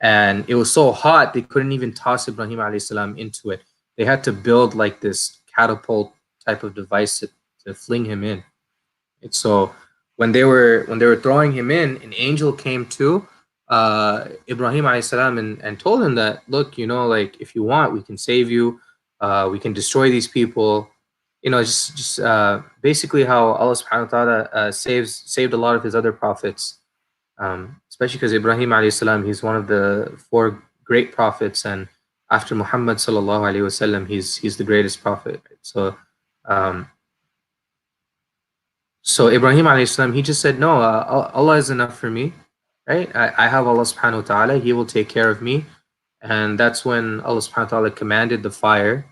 And it was so hot they couldn't even toss Ibrahim alayhi salam into it. They had to build like this catapult type of device to fling him in. And so when they were throwing him in, an angel came to Ibrahim alayhi salam and told him that, look, you know, like, if you want, we can save you. we can destroy these people. Just basically how Allah subhanahu wa ta'ala saved a lot of his other prophets, especially because Ibrahim alayhi salam, he's one of the four great prophets, and after Muhammad sallallahu alayhi wasallam, he's the greatest prophet. Right? Um, so Ibrahim alayhi salam, he just said, no, Allah is enough for me, right? I have Allah subhanahu wa ta'ala, he will take care of me. And that's when Allah subhanahu wa ta'ala commanded the fire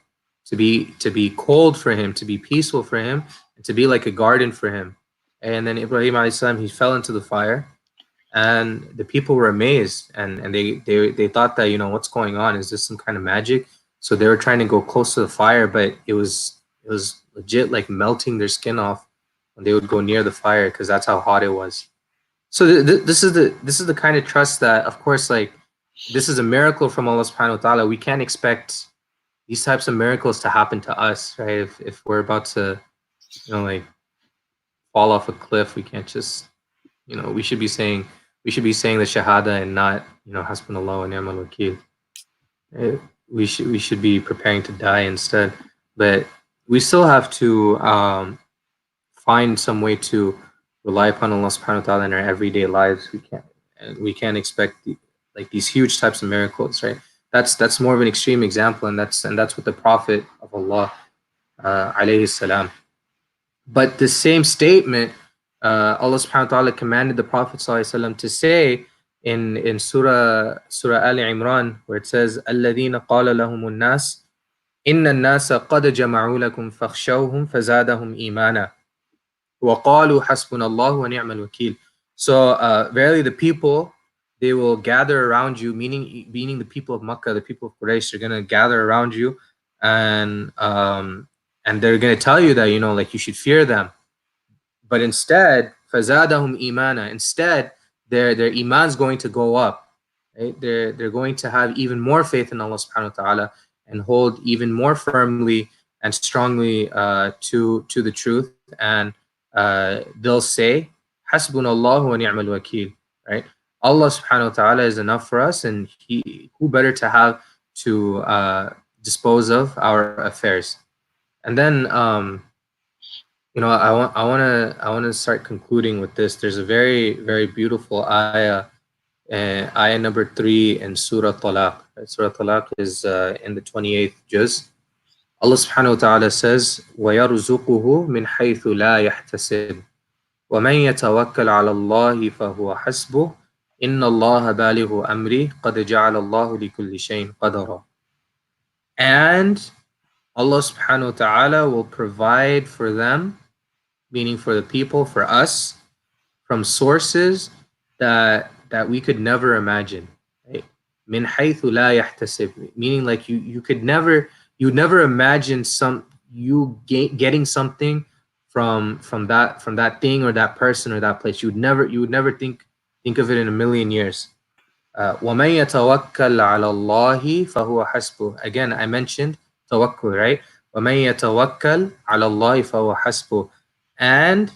to be cold for him, to be peaceful for him, and to be like a garden for him. And then Ibrahim alayhi salam, he fell into the fire, and the people were amazed, and they thought that, what's going on? Is this some kind of magic? So they were trying to go close to the fire, but it was legit like melting their skin off when they would go near the fire, because that's how hot it was. So this is the kind of trust that, of course, like, this is a miracle from Allah subhanahu wa ta'ala. We can't expect these types of miracles to happen to us, right? If we're about to, like, fall off a cliff, we can't just, we should be saying the shahada and not, hasbunallah wa ni'mal wakeel. We should be preparing to die instead. But we still have to find some way to rely upon Allah subhanahu wa ta'ala in our everyday lives. We can't expect like these huge types of miracles, right? That's more of an extreme example, and that's what the Prophet of Allah alayhi salam. But the same statement, Allah subhanahu wa ta'ala commanded the Prophet sallallahu alaihi wasallam to say in Surah Al Imran, where it says, "Alladhina qala lahumun nas, inna an-nasa qad jama'u lakum fakhshawhum fazadahum imana, wa qalu hasbunallahu wa ni'mal wakeel." So verily the people, they will gather around you, meaning the people of Makkah, the people of Quraysh, are gonna gather around you, and they're gonna tell you that, like, you should fear them. But instead, fazadahum imana. Instead, their iman's going to go up. Right? They're going to have even more faith in Allah subhanahu wa ta'ala, and hold even more firmly and strongly to the truth. And they'll say, Hasbunallahu wa ni'mal wakeel. Right? Allah subhanahu wa ta'ala is enough for us, and who better to have to dispose of our affairs. And then I want to start concluding with this. There's a very, very beautiful ayah, ayah number 3 in Surah Talaq. Surah Talaq is in the 28th juz. Allah subhanahu wa ta'ala says, وَيَرْزُقُهُ مِنْ حَيْثُ لَا يَحْتَسِبُ وَمَنْ يَتَوَكَّلْ عَلَى اللَّهِ فَهُوَ حَسْبُهُ إِنَّ اللَّهَ بَالِغُ أَمْرِهِ قَدْ جَعَلَ اللَّهُ لِكُلِّ شَيْءٍ قَدَرًا. And Allah subhanahu wa ta'ala will provide for them, meaning for the people, for us, from sources that we could never imagine. Right? Min haythu la yahtasib, meaning like you'd never imagine getting something from that thing or that person or that place. You would never think of it in a million years. وَمَن يَتَوَكَّلْ عَلَى اللَّهِ فَهُوَ حَسْبُهُ. Again, I mentioned tawakkul, right? وَمَن يَتَوَكَّلْ عَلَى اللَّهِ فَهُوَ حَسْبُهُ. And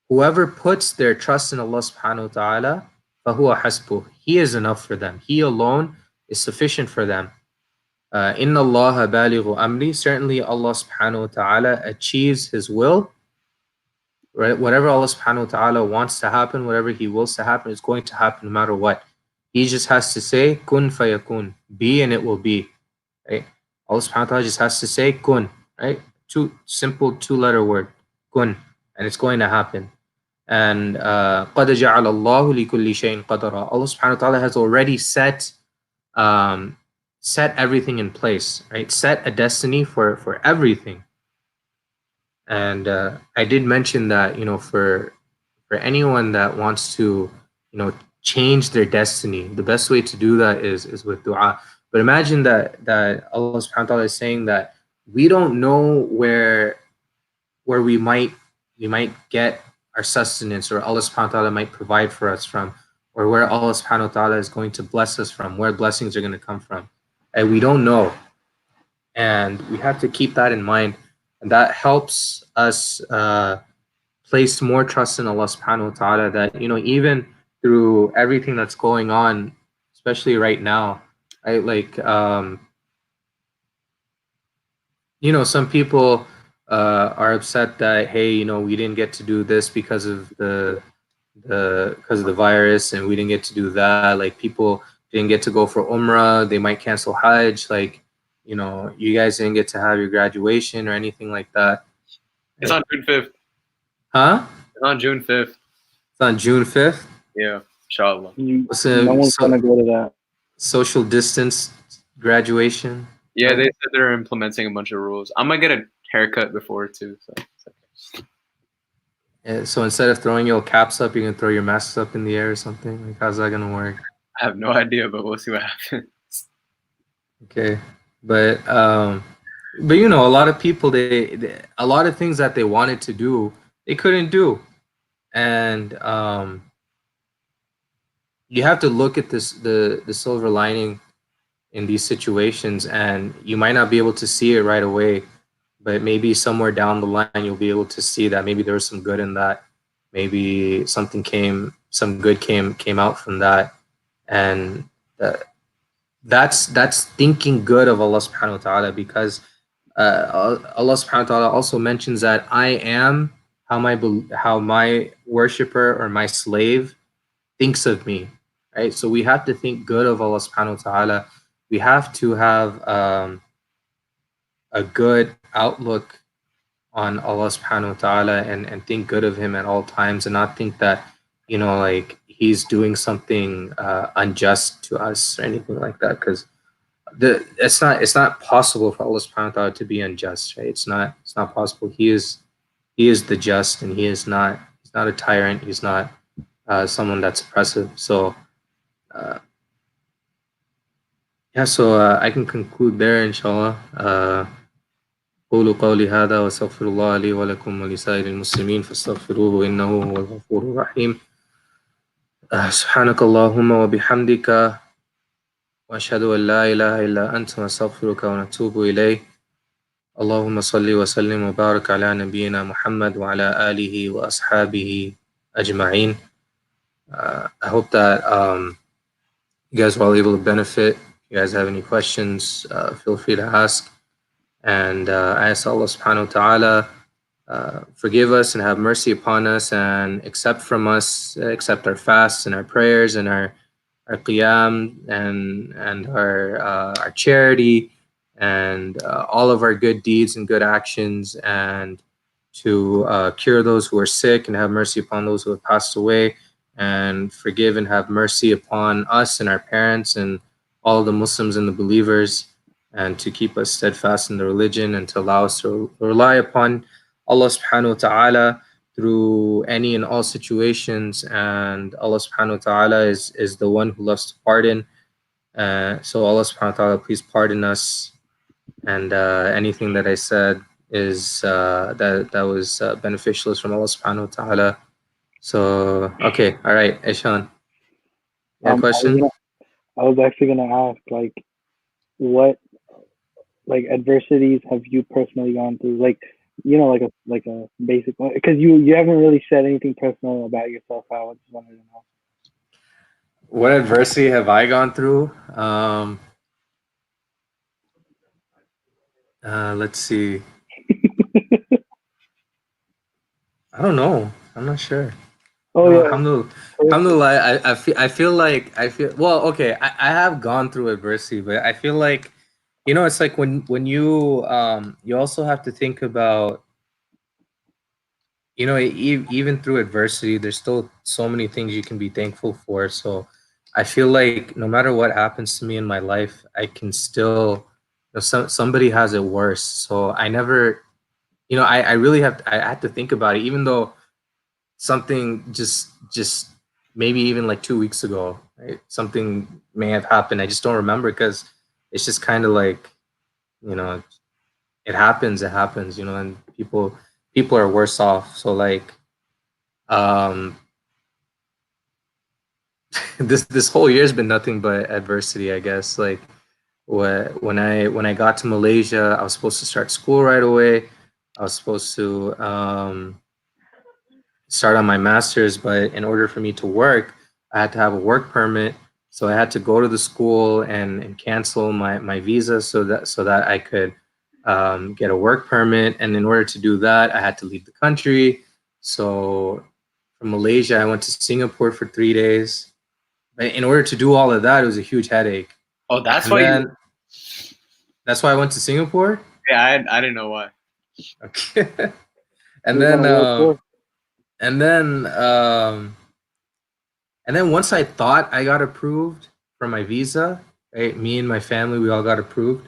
whoever puts their trust in Allah subhanahu wa ta'ala, فَهُوَ حَسْبُهُ, He is enough for them. He alone is sufficient for them. إِنَّ اللَّهَ بَالِغُ أَمْرِهِ. Certainly Allah subhanahu wa ta'ala achieves His will. Right? Whatever Allah subhanahu wa ta'ala wants to happen, whatever He wills to happen, is going to happen no matter what. He just has to say, kun fayakun, be and it will be. Right? Allah subhanahu wa ta'ala just has to say kun, right? Simple 2-letter word, kun, and it's going to happen. And قَدْ جَعَلَ اللَّهُ لِكُلِّ شَيْءٍ قَدَرًا. Allah subhanahu wa ta'ala has already set everything in place, right? Set a destiny for everything. And I did mention that, for anyone that wants to, change their destiny, the best way to do that is with dua. But imagine that Allah subhanahu wa ta'ala is saying that we don't know where we might get our sustenance, or Allah subhanahu wa ta'ala might provide for us from, or where Allah subhanahu wa ta'ala is going to bless us from, where blessings are going to come from. And we don't know. And we have to keep that in mind. And that helps us place more trust in Allah subhanahu wa ta'ala, that, even through everything that's going on, especially right now, right? Like, some people are upset that, hey, we didn't get to do this because of the virus, and we didn't get to do that. Like, people didn't get to go for Umrah, they might cancel Hajj. Like, you guys didn't get to have your graduation or anything like that. It's on June 5th. Huh? It's on June 5th. It's on June 5th. Yeah, inshallah. No one's gonna go to that. Social distance graduation. Yeah, they said they're implementing a bunch of rules. I'm gonna get a haircut before too. So it's okay. Yeah, so instead of throwing your caps up, you can throw your masks up in the air or something. Like, how's that gonna work? I have no idea, but we'll see what happens. Okay, but a lot of people, they a lot of things that they wanted to do, they couldn't do, and you have to look at the silver lining in these situations, and you might not be able to see it right away, but maybe somewhere down the line you'll be able to see that maybe there was some good in that, maybe some good came out from that, and that's thinking good of Allah subhanahu wa ta'ala, because Allah subhanahu wa ta'ala also mentions that I am how my worshiper or my slave thinks of me, right? So we have to think good of Allah subhanahu wa ta'ala. We have to have a good outlook on Allah subhanahu wa ta'ala, and think good of him at all times, and not think that, like, he's doing something unjust to us or anything like that, because it's not possible for Allah subhanahu wa ta'ala to be unjust, right? It's not possible. He is the just, and he's not a tyrant. He's not someone that's oppressive. So I can conclude there, inshallah. قولوا قولي هذا واستغفر الله لي ولكم ولسائر المسلمين فاستغفروه إنه هو الغفور الرحيم. سبحانك اللهم وبحمدك وأشهد أن لا إله إلا أنت نستغفرك ونتوب إليه. اللهم صل وسلم وبارك على نبينا محمد وعلى آله وأصحابه أجمعين. I hope that you guys were all able to benefit. If you guys have any questions, feel free to ask. And I ask Allah subhanahu wa ta'ala forgive us and have mercy upon us, and accept our fasts and our prayers and our qiyam and our charity and all of our good deeds and good actions, and to cure those who are sick, and have mercy upon those who have passed away, and forgive and have mercy upon us and our parents and all the Muslims and the believers, and to keep us steadfast in the religion, and to allow us to rely upon Allah subhanahu wa ta'ala through any and all situations. And Allah subhanahu wa ta'ala is the one who loves to pardon. So Allah subhanahu wa ta'ala, please pardon us. And anything that I said is that was beneficial is from Allah subhanahu wa ta'ala. So, okay, all right, Ishan. You have a question? I was actually gonna ask, like, what adversities have you personally gone through? Like, like a basic one, because you haven't really said anything personal about yourself. I just wanted to know. What adversity have I gone through? Let's see. I don't know. I'm not sure. Oh, no, yeah. Alhamdulillah, I feel well, okay, I have gone through adversity, but I feel like, it's like when you also have to think about, even through adversity, there's still so many things you can be thankful for. So I feel like no matter what happens to me in my life, I can still, somebody has it worse. So I never, I really I have to think about it, even though something just maybe even like 2 weeks ago, right? Something may have happened. I just don't remember, because it's just kind of like, it happens, and people are worse off. So like, this whole year's been nothing but adversity, I guess. Like, when I got to Malaysia, I was supposed to start school right away. I was supposed to start on my master's, but in order for me to work, I had to have a work permit. So I had to go to the school and cancel my visa so that I could get a work permit, and in order to do that, I had to leave the country. So from Malaysia, I went to Singapore for 3 days. But in order to do all of that, it was a huge headache. Oh, that's And why then you. that's why I went to Singapore. Yeah, I didn't know why. Okay. and You're then gonna work for? and then and then once I thought I got approved for my visa, right, me and my family, we all got approved.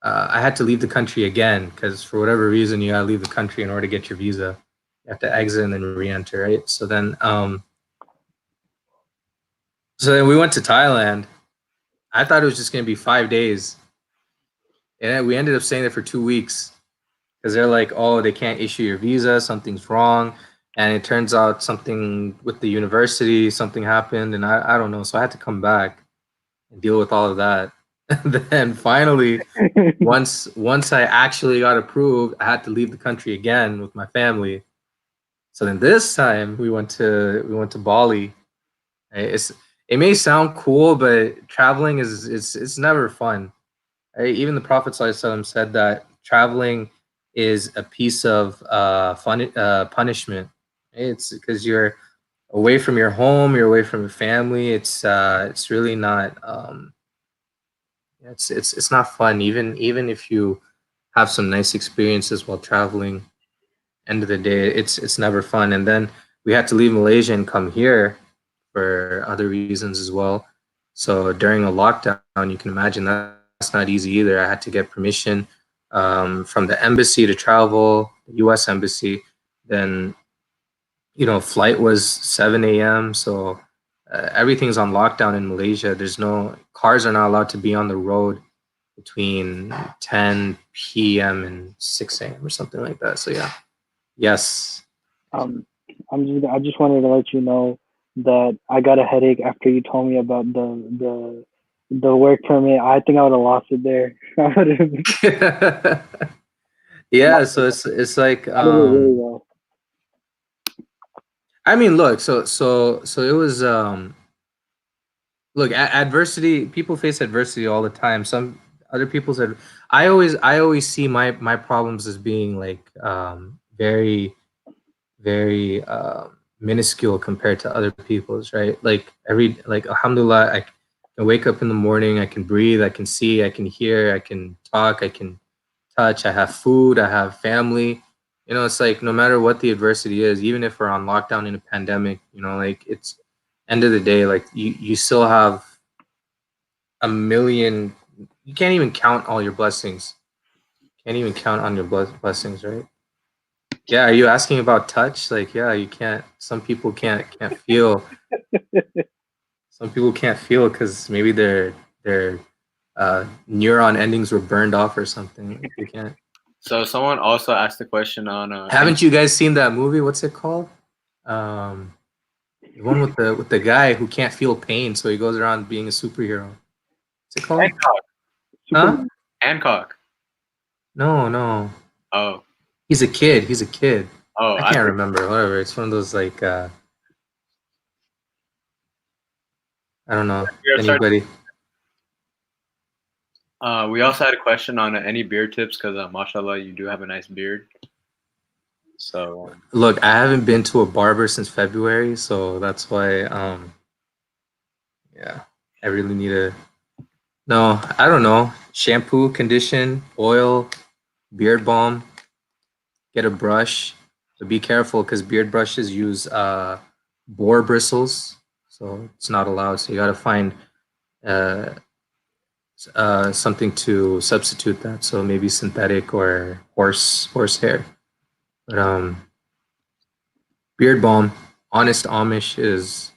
I had to leave the country again because for whatever reason you gotta leave the country in order to get your visa. You have to exit and then re-enter, right? So then we went to Thailand. I thought it was just gonna be 5 days, and we ended up staying there for 2 weeks because they're like, oh, they can't issue your visa, something's wrong, and it turns out something with the university, something happened, and I don't know, so I had to come back and deal with all of that. And then finally, once I actually got approved, I had to leave the country again with my family. So then this time we went to Bali. It may sound cool, but traveling is it's never fun. Right? Even the Prophet ﷺ said that traveling is a piece of punishment. It's because you're away from your home, you're away from your family. It's really not it's not fun. Even if you have some nice experiences while traveling, end of the day, it's never fun. And then we had to leave Malaysia and come here for other reasons as well. So during a lockdown, you can imagine that's not easy either. I had to get permission from the embassy to travel, the U.S. embassy. Then flight was 7 a.m. So everything's on lockdown in Malaysia. There's no cars are not allowed to be on the road between 10 p.m. and 6 a.m. or something like that. So yeah, yes. I just wanted to let you know that I got a headache after you told me about the work permit. I think I would have lost it there. I would have. Yeah, so it's like I did it really well. I mean, look, so it was look, adversity, people face adversity all the time. Some other people said I always see my problems as being like very very minuscule compared to other people's, right? Like alhamdulillah, I can wake up in the morning, I can breathe, I can see, I can hear, I can talk, I can touch, I have food, I have family. It's like no matter what the adversity is, even if we're on lockdown in a pandemic, like it's end of the day, like you still have a million. You can't even count all your blessings. Can't even count on your blessings, right? Yeah, are you asking about touch? Like, yeah, you can't. Some people can't feel. Some people can't feel because maybe their neuron endings were burned off or something. Like, they can't. So someone also asked a question on. Haven't you guys seen that movie? What's it called? The one with the guy who can't feel pain, so he goes around being a superhero. What's it called? Hancock. Huh? Hancock. No. Oh. He's a kid. He's a kid. Oh, I can't remember. Whatever. It's one of those like I don't know anybody. We also had a question on any beard tips because, mashallah, you do have a nice beard. So look, I haven't been to a barber since February, so that's why. Yeah, I really need a. No, I don't know. Shampoo, condition, oil, beard balm. Get a brush, but be careful because beard brushes use boar bristles, so it's not allowed. So you got to find uh, something to substitute that. So maybe synthetic or horse hair. But beard balm, Honest Amish is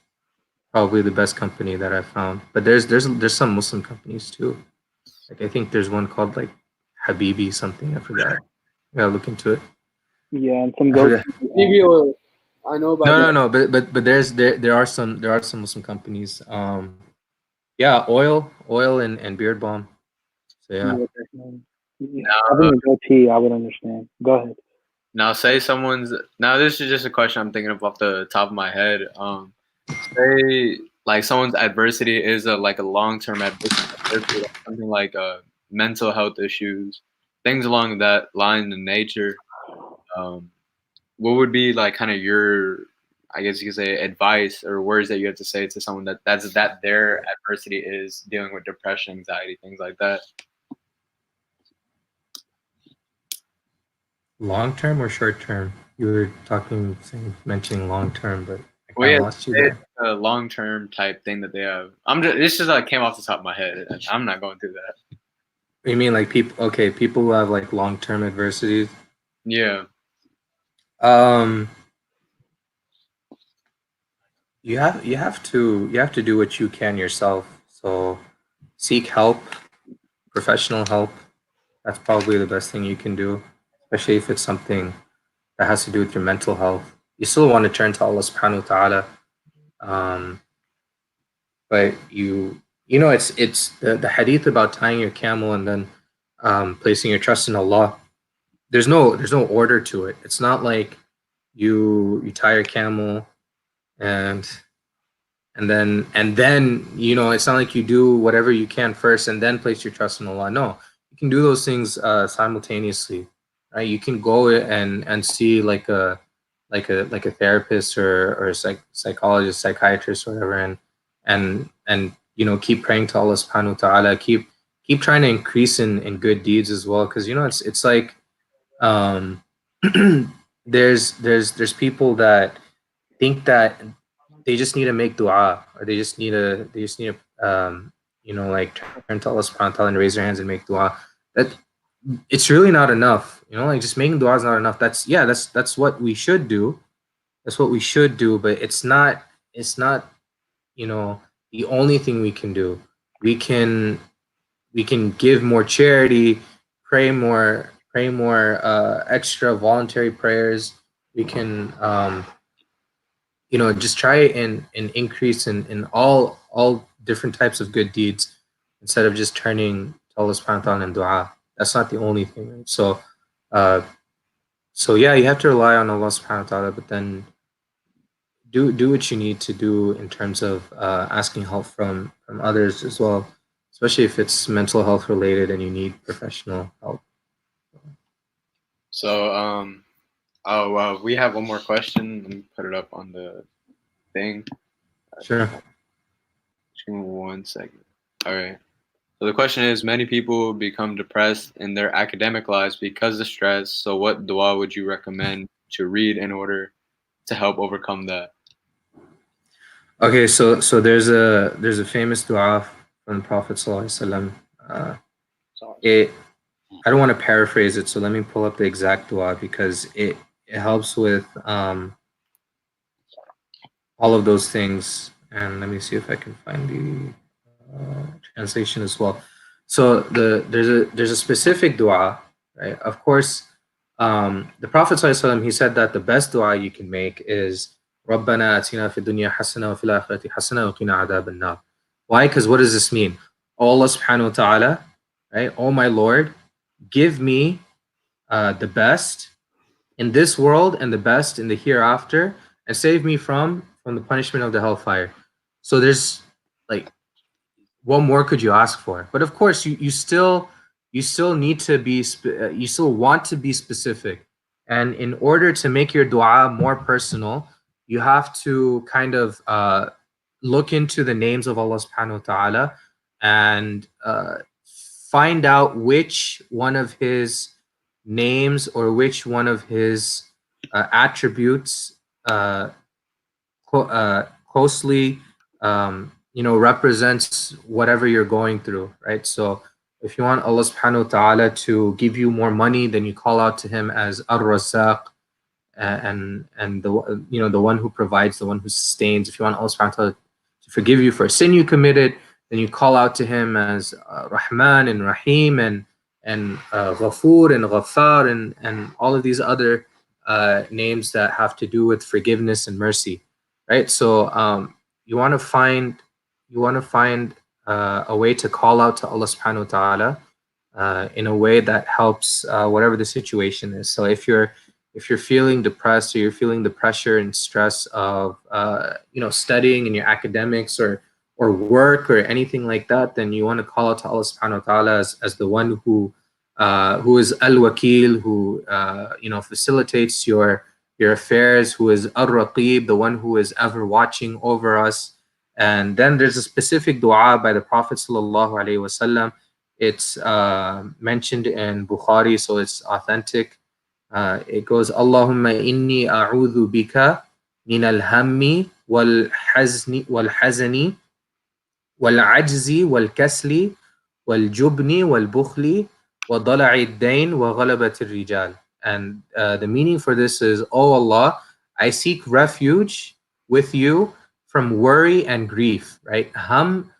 probably the best company that I've found. But there's some Muslim companies too. Like I think there's one called like Habibi something. I forgot. I gotta look into it. Yeah, and some I forgot. Baby oil. I know about that. No. But there are some Muslim companies. Yeah, oil and beard balm. So yeah. Having a goatee, I would understand. Go ahead. now, say someone's. Now, this is just a question I'm thinking of off the top of my head. Say like someone's adversity is like a long-term adversity, like something like mental health issues. things along that line in nature. What would be like kind of your, I guess you could say, advice or words that you have to say to someone that their adversity is dealing with depression, anxiety, things like that? Long term or short term? You were mentioning long term, but I Well, kind yeah, of lost you it's there. a long term type thing that they have. This just like came off the top of my head. I'm not going through that. You mean like people? Okay, people who have like long term adversities. Yeah. You have to do what you can yourself. So seek help, professional help. That's probably the best thing you can do, especially if it's something that has to do with your mental health. You still want to turn to Allah subhanahu wa ta'ala. But you know it's the hadith about tying your camel and then placing your trust in Allah. There's no order to it. It's not like you tie your camel and and then it's not like you do whatever you can first and then place your trust in Allah. No, you can do those things simultaneously, right? You can go and see like a therapist or a psychologist, psychiatrist, or whatever, and keep praying to Allah subhanahu wa ta'ala, keep trying to increase in good deeds as well, because it's like um there's people that think that they just need to make dua, or they just need to like turn to Allah subhanahu wa ta'ala and raise their hands and make dua. That it's really not enough. Like just making dua is not enough. That's what we should do. That's what we should do, but it's not the only thing we can do. We can give more charity, pray more extra voluntary prayers. We can just try and increase in all different types of good deeds, instead of just turning to Allah subhanahu wa ta'ala in dua. That's not the only thing, right? Uh so yeah, you have to rely on Allah subhanahu wa ta'ala, but then do what you need to do in terms of asking help from others as well, especially if it's mental health related and you need professional help. So we have one more question. Let me put it up on the thing. Sure. Just give me 1 second. All right. So the question is, many people become depressed in their academic lives because of stress. So what dua would you recommend to read in order to help overcome that? Okay, so there's a famous dua from the Prophet Sallallahu Alaihi Wasallam. I don't want to paraphrase it, so let me pull up the exact dua, because it helps with all of those things. And let me see if I can find the translation as well. So there's a specific dua, right? Of course, the Prophet ﷺ, he said that the best dua you can make is رَبَّنَا آتِنَا فِي الدُّنْيَا حَسَنَةً وَفِي الْآخِرَةِ حَسَنَةً وَقِنَا عَذَابَ النَّارِ. Why? Because what does this mean? Allah subhanahu wa ta'ala, right? Oh my Lord, give me the best in this world and the best in the hereafter, and save me from the punishment of the hellfire. So there's like, what more could you ask for? But of course, you still need to be you still want to be specific, and in order to make your dua more personal, you have to kind of look into the names of Allah subhanahu wa ta'ala, and find out which one of his names or which one of his attributes closely represents whatever you're going through, right? So if you want Allah subhanahu wa ta'ala to give you more money, then you call out to him as Ar-Razzaq, and the one who provides, the one who sustains. If you want Allah subhanahu wa ta'ala to forgive you for a sin you committed, then you call out to him as Rahman and Rahim, and Ghafoor and Ghaffar, and all of these other names that have to do with forgiveness and mercy, right? So you want to find a way to call out to Allah subhanahu wa ta'ala in a way that helps whatever the situation is. So if you're feeling depressed, or you're feeling the pressure and stress of studying in your academics or work or anything like that, then you want to call out to Allah subhanahu wa ta'ala as the one who who is Al-Wakil, who facilitates your affairs, who is Ar-Raqib, the one who is ever watching over us. And then there's a specific dua by the Prophet sallallahu alaihi wasallam. It's mentioned in Bukhari, so it's authentic. It goes, Allahumma inni a'udhu bika min al-hammi wal-hazani wal-ajzi wal-kasli wal-jubni wal-bukhli wa-dala'i ad-dain wa ghalabat al-rijal. And the meaning for this is, oh Allah, I seek refuge with you from worry and grief, right? Hum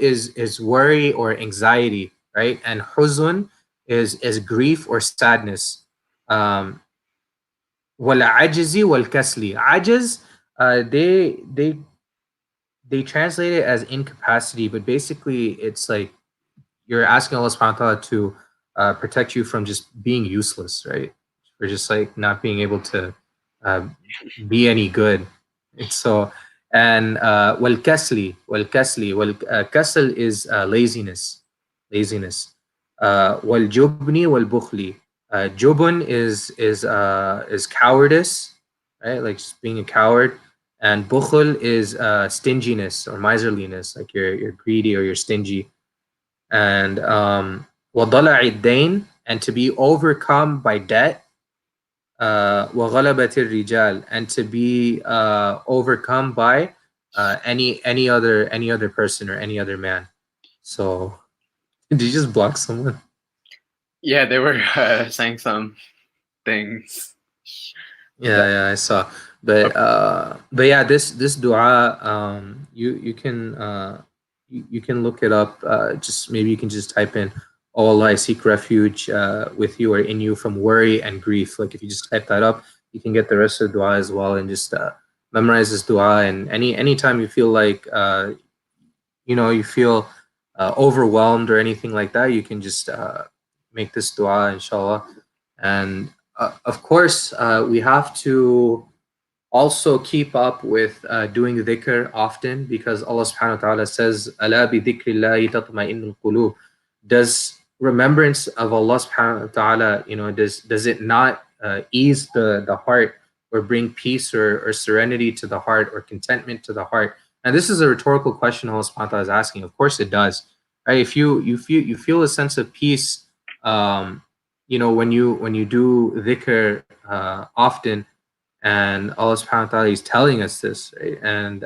is worry or anxiety, right? And huzun is grief or sadness. Wal ajzi wal kasli. Ajaz, they translate it as incapacity, but basically it's like you're asking Allah subhanahu wa ta'ala to protect you from just being useless, right? For just like not being able to uh, be any good. And so, and wal kasl is laziness. Wal jubni wal bukhli. Jubun is cowardice, right? Like just being a coward. And bukhul is stinginess or miserliness, like you're greedy or you're stingy. And وَضَلَعِ الدَّيْنِ, and to be overcome by debt. وَغَلَبَةِ الرِّجَالِ, and to be overcome by any other person or any other man. So, did you just block someone? Yeah, they were saying some things. Yeah, I saw. But yeah, this dua, you can you can look it up. Just maybe you can just type in, "Oh Allah, I seek refuge with you or in you from worry and grief." Like if you just type that up, you can get the rest of the dua as well, and just memorize this dua. And anytime you feel like you feel overwhelmed or anything like that, you can just make this dua, inshallah. And of course, we have to also keep up with doing dhikr often, because Allah subhanahu wa ta'ala says, Ala bi dhikrillahi tatma'innul qulub. Does remembrance of Allah subhanahu wa ta'ala, does it not ease the heart, or bring peace or serenity to the heart, or contentment to the heart? And this is a rhetorical question Allah subhanahu wa ta'ala is asking. Of course it does. Right? If you feel a sense of peace, when you do dhikr often, and Allah subhanahu wa ta'ala is telling us this, right? And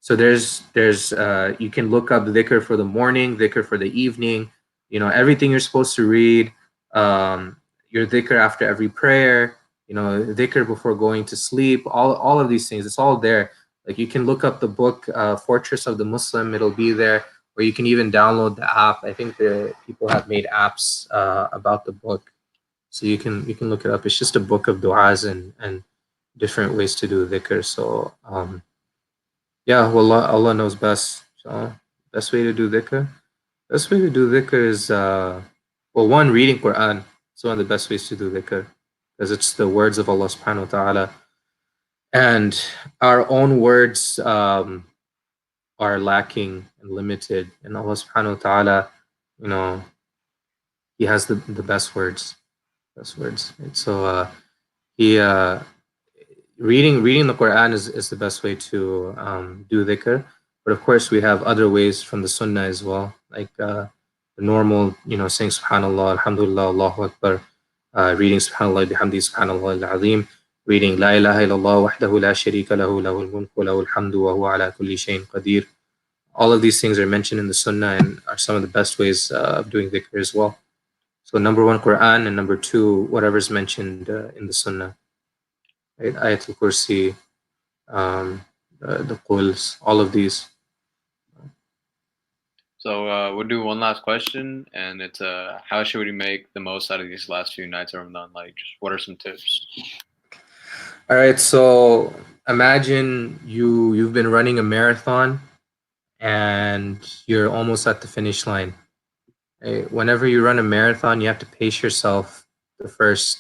so there's you can look up dhikr for the morning, dhikr for the evening, everything you're supposed to read, your dhikr after every prayer, dhikr before going to sleep, all of these things, it's all there. Like you can look up the book Fortress of the Muslim, it'll be there, or you can even download the app. I think the people have made apps about the book, so you can look it up. It's just a book of du'as and different ways to do dhikr. So yeah, well, Allah knows best. So best way to do dhikr is one, reading Quran. It's one of the best ways to do dhikr, because it's the words of Allah subhanahu wa ta'ala, and our own words are lacking and limited, and Allah subhanahu wa ta'ala, He has the best words. Right? So he reading the Quran is the best way to do dhikr. But of course, we have other ways from the Sunnah as well, like the normal, saying Subhanallah, Alhamdulillah, Allahu Akbar, reading Subhanallah, Bihamdi, Subhanallah al-Azim, reading La ilaha illallah wahdahu la sharika lahu, lahul mulku wa lahul hamdu wa huwa ala kulli shayin qadir. All of these things are mentioned in the Sunnah and are some of the best ways of doing dhikr as well. So number one, Quran, and number two, whatever's mentioned in the Sunnah. Right? Ayatul Kursi, the Quls, all of these. So we'll do one last question, and it's how should we make the most out of these last few nights of Ramadan? Like, just what are some tips? All right, so imagine you've been running a marathon, and you're almost at the finish line. Right? Whenever you run a marathon, you have to pace yourself the first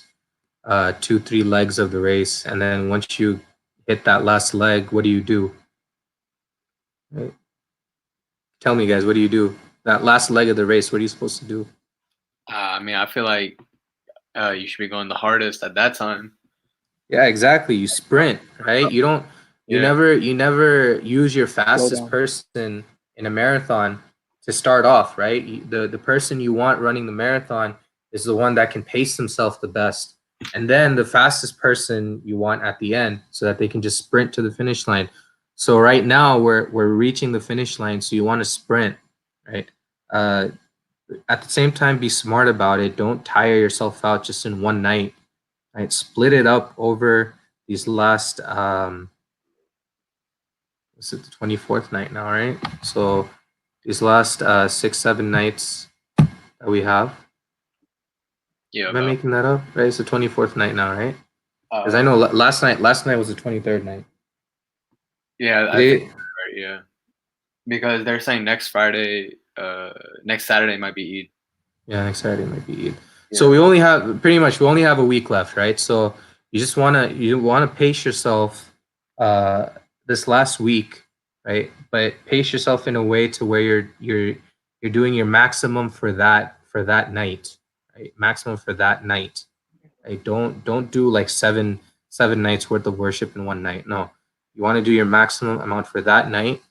2-3 legs of the race, and then once you hit that last leg, what do you do? Right? Tell me, guys, what do you do? That last leg of the race, what are you supposed to do? I mean, I feel like you should be going the hardest at that time. Yeah, exactly. You sprint, right? You don't. Yeah. You never use your fastest down. person in a marathon to start off, right? The person you want running the marathon is the one that can pace himself the best, and then the fastest person you want at the end, so that they can just sprint to the finish line. So right now we're reaching the finish line, so you want to sprint, right? Uh, at the same time, be smart about it. Don't tire yourself out just in one night, right? Split it up over these last is it the 24th night now, right? So these last 6, 7 nights that we have. Yeah. Am I making that up? Right? It's the 24th night now, right? Because I Uh, know last night was the 23rd night. yeah, I Today, think right, yeah. Because they're saying next Friday, next Saturday might be Eid. yeah, next Saturday might be Eid. Yeah. So we only have a week left, right? So you wanna pace yourself this last week, right? But pace yourself in a way to where you're doing your maximum for that night, right? Maximum for that night. Right? Don't do like seven nights worth of worship in one night. No, you want to do your maximum amount for that night.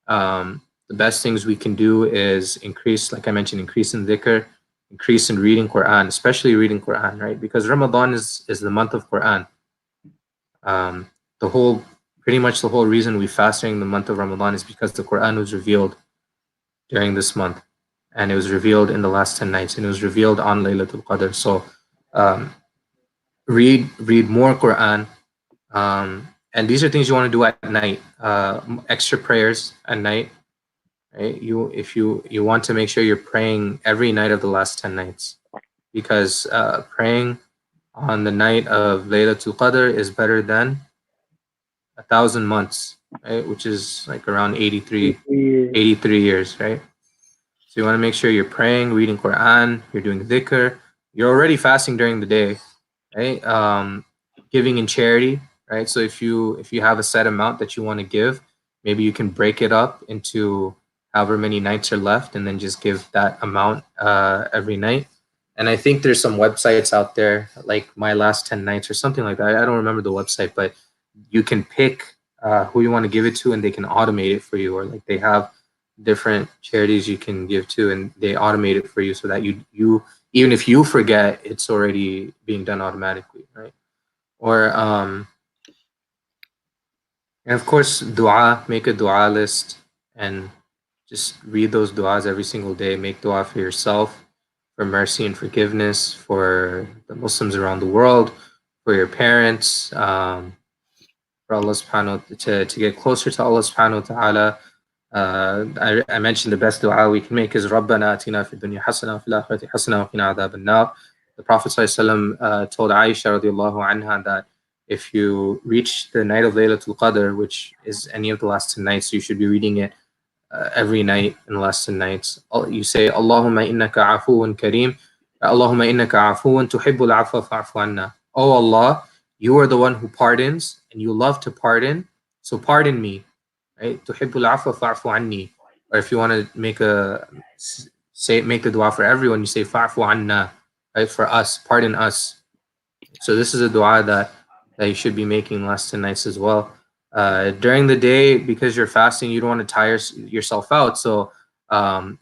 The best things we can do is increase, like I mentioned, increase in dhikr, increase in reading Quran, especially reading Quran, right? Because Ramadan is the month of Quran. Um, the whole, pretty much the whole reason we fast during the month of Ramadan is because the Quran was revealed during this month, and it was revealed in the last 10 nights, and it was revealed on Laylatul Qadr. So, read more Quran, and these are things you want to do at night. Extra prayers at night, right? If you want to make sure you're praying every night of the last 10 nights, because praying on the night of Laylatul Qadr is better than 1,000 months, right? Which is like around 83 years, right? So you want to make sure you're praying, reading Quran, you're doing dhikr, you're already fasting during the day, right? Giving in charity, right? So if you have a set amount that you want to give, maybe you can break it up into however many nights are left, and then just give that amount every night. And I think there's some websites out there like My Last 10 Nights or something like that. I don't remember the website, but you can pick who you want to give it to, and they can automate it for you, or like they have different charities you can give to, and they automate it for you so that you even if you forget, it's already being done automatically, right? Or and of course, dua, make a dua list and just read those duas every single day. Make dua for yourself, for mercy and forgiveness, for the Muslims around the world, for your parents, for Allah subhanahu to get closer to Allah subhanahu wa ta'ala. I mentioned the best dua we can make is رَبَّنَا آتِنَا فِي الدُّنْيَا حَسَنَةً وَفِي الْآخِرَةِ حَسَنَةً وَقِنَا عَذَابَ النَّارِ. The Prophet ﷺ told Aisha radiallahu anha that if you reach the night of Laylatul Qadr, which is any of the last 10 nights, you should be reading it every night in the last 10 nights. You say, Allahumma innaka afuun kareem, Allahumma innaka afuun tuhibbul afwa fa'fu anna. Oh Allah, you are the one who pardons and you love to pardon, so pardon me, right? Tuhibbul afwa fa'fu anni. Or if you want to make the dua for everyone, you say fa'fu anna, right? For us, pardon us. So this is a dua that you should be making last 10 nights as well. During the day, because you're fasting, you don't want to tire yourself out. So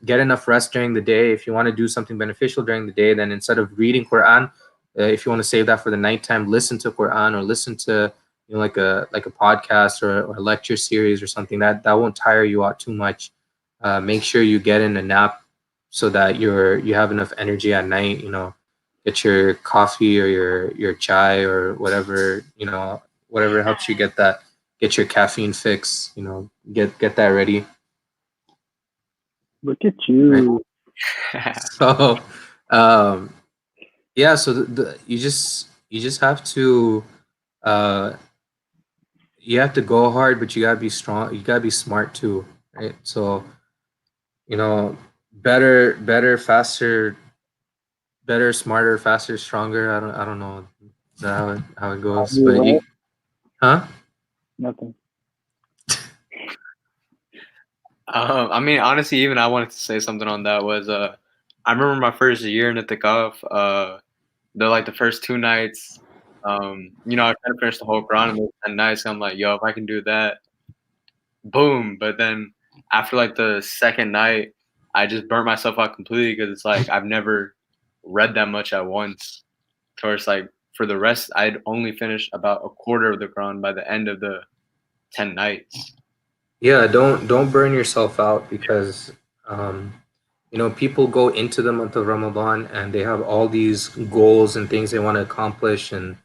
get enough rest during the day. If you want to do something beneficial during the day, then instead of reading Quran, if you want to save that for the nighttime, listen to Quran, or listen to like a podcast, or a lecture series or something that won't tire you out too much. Make sure you get in a nap so that you have enough energy at night. Get your coffee or your chai or whatever, whatever helps you get your caffeine fix, get that ready. Look at you. Right? So yeah, so you just have to you have to go hard, but you gotta be strong, you gotta be smart too, right? So better, faster, better, smarter, faster, stronger. I don't know, is that how it goes, but you, huh? Nothing. I mean, honestly, even I wanted to say something on that was I remember my first year in Itikaf. The first 2 nights, you know, I kind of finished the whole Quran in those 10 nights. I'm like, yo, if I can do that, boom. But then after like the second night, I just burnt myself out completely because it's like I've never read that much at once. Towards like for the rest, I'd only finished about a quarter of the Quran by the end of the 10 nights. Yeah, don't burn yourself out because you know, people go into the month of Ramadan and they have all these goals and things they want to accomplish, and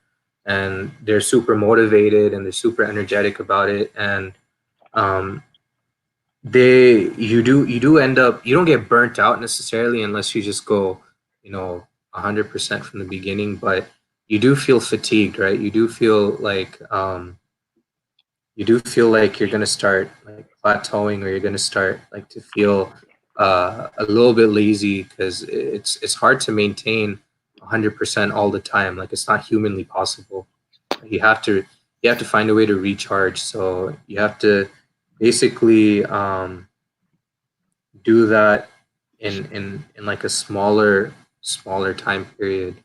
they're super motivated and they're super energetic about it, and um, you do end up, you don't get burnt out necessarily unless you just go, you know, 100% from the beginning, but you do feel fatigued, right? You do feel like you're gonna start like plateauing, or you're gonna start like to feel a little bit lazy because it's hard to maintain 100% all the time. Like it's not humanly possible. You have to find a way to recharge. So you have to basically do that in like a smaller time period.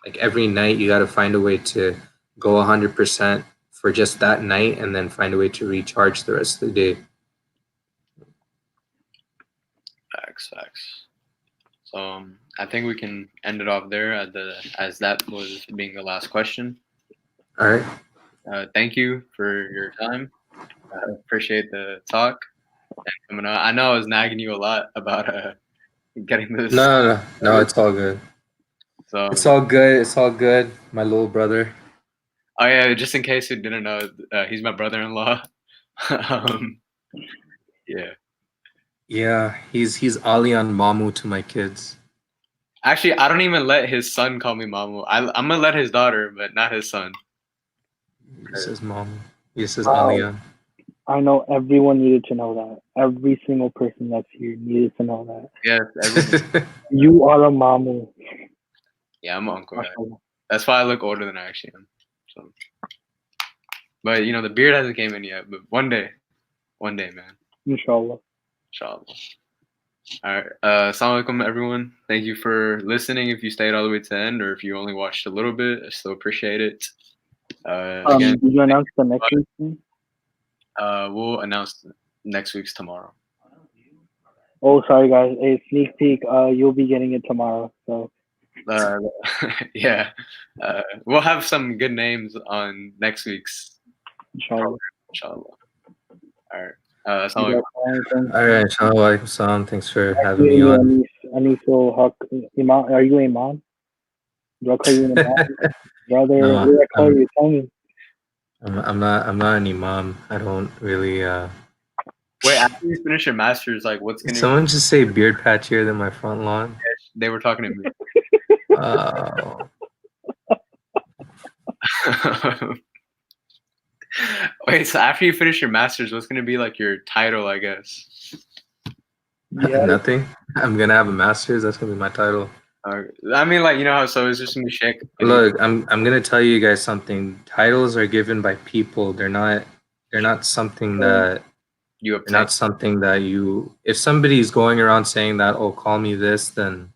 Like every night, you got to find a way to go 100% for just that night, and then find a way to recharge the rest of the day. Facts. So I think we can end it off there as that was being the last question. All right. Thank you for your time. I appreciate the talk and coming on. I know I was nagging you a lot about getting this. No, it's all good. So it's all good. It's all good. My little brother. Oh yeah, just in case you didn't know, he's my brother-in-law. Yeah. Yeah, he's Ali on Mamu to my kids. Actually, I don't even let his son call me Mamu. I'm gonna let his daughter, but not his son. He says Mamu. He says Alian. I know everyone needed to know that. Every single person that's here needed to know that. Yes, you are a Mamu. Yeah, I'm an uncle. That's why I look older than I actually am. So. But you know, the beard hasn't came in yet. But one day, man. Inshallah. All right. Assalamu alaikum, everyone. Thank you for listening. If you stayed all the way to the end, or if you only watched a little bit, I still appreciate it. Again, did you announce the next week's thing? We'll announce next week's tomorrow. Oh, sorry guys. A sneak peek. You'll be getting it tomorrow. So. Yeah. We'll have some good names on next week's Inshallah. Inshallah. All right. All right, inshallah. Thanks for having me on. Anisul, Haque, Imam, are you Imam? Do I call you an Imam? Brother, No, what do I call you? Tell me. I'm not an Imam. I don't really Wait, after you finish your master's, like what's gonna someone just say beard patchier than my front lawn? They were talking to me. Oh. Wait, so after you finish your master's, what's gonna be like your title, I guess? Yeah. Nothing. I'm gonna have a master's. That's gonna be my title. I mean, like, you know how so it's just gonna be Sheikh. Look, I'm gonna tell you guys something. Titles are given by people. They're not something that you obtain. Not something that you. If somebody's going around saying that, oh, call me this, then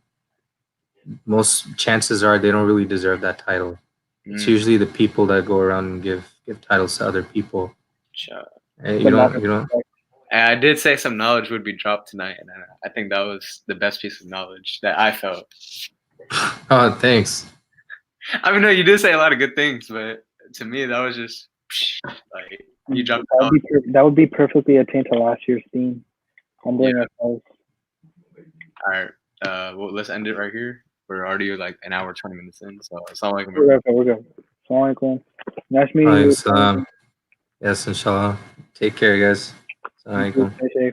most chances are they don't really deserve that title. It's usually the people that go around and give titles to other people. Sure. You don't. I did say some knowledge would be dropped tonight, and I think that was the best piece of knowledge that I felt. Oh, thanks. I mean, no, you did say a lot of good things, but to me, that was just like you dropped. That would be perfectly attained to last year's theme. Humbling ourselves. All right. Well, let's end it right here. We're already like an hour, 20 minutes in, so assalamu alaikum. We're good. Assalamu alaikum. Nice meeting you. Yes, inshallah. Take care, guys. Assalamu alaikum.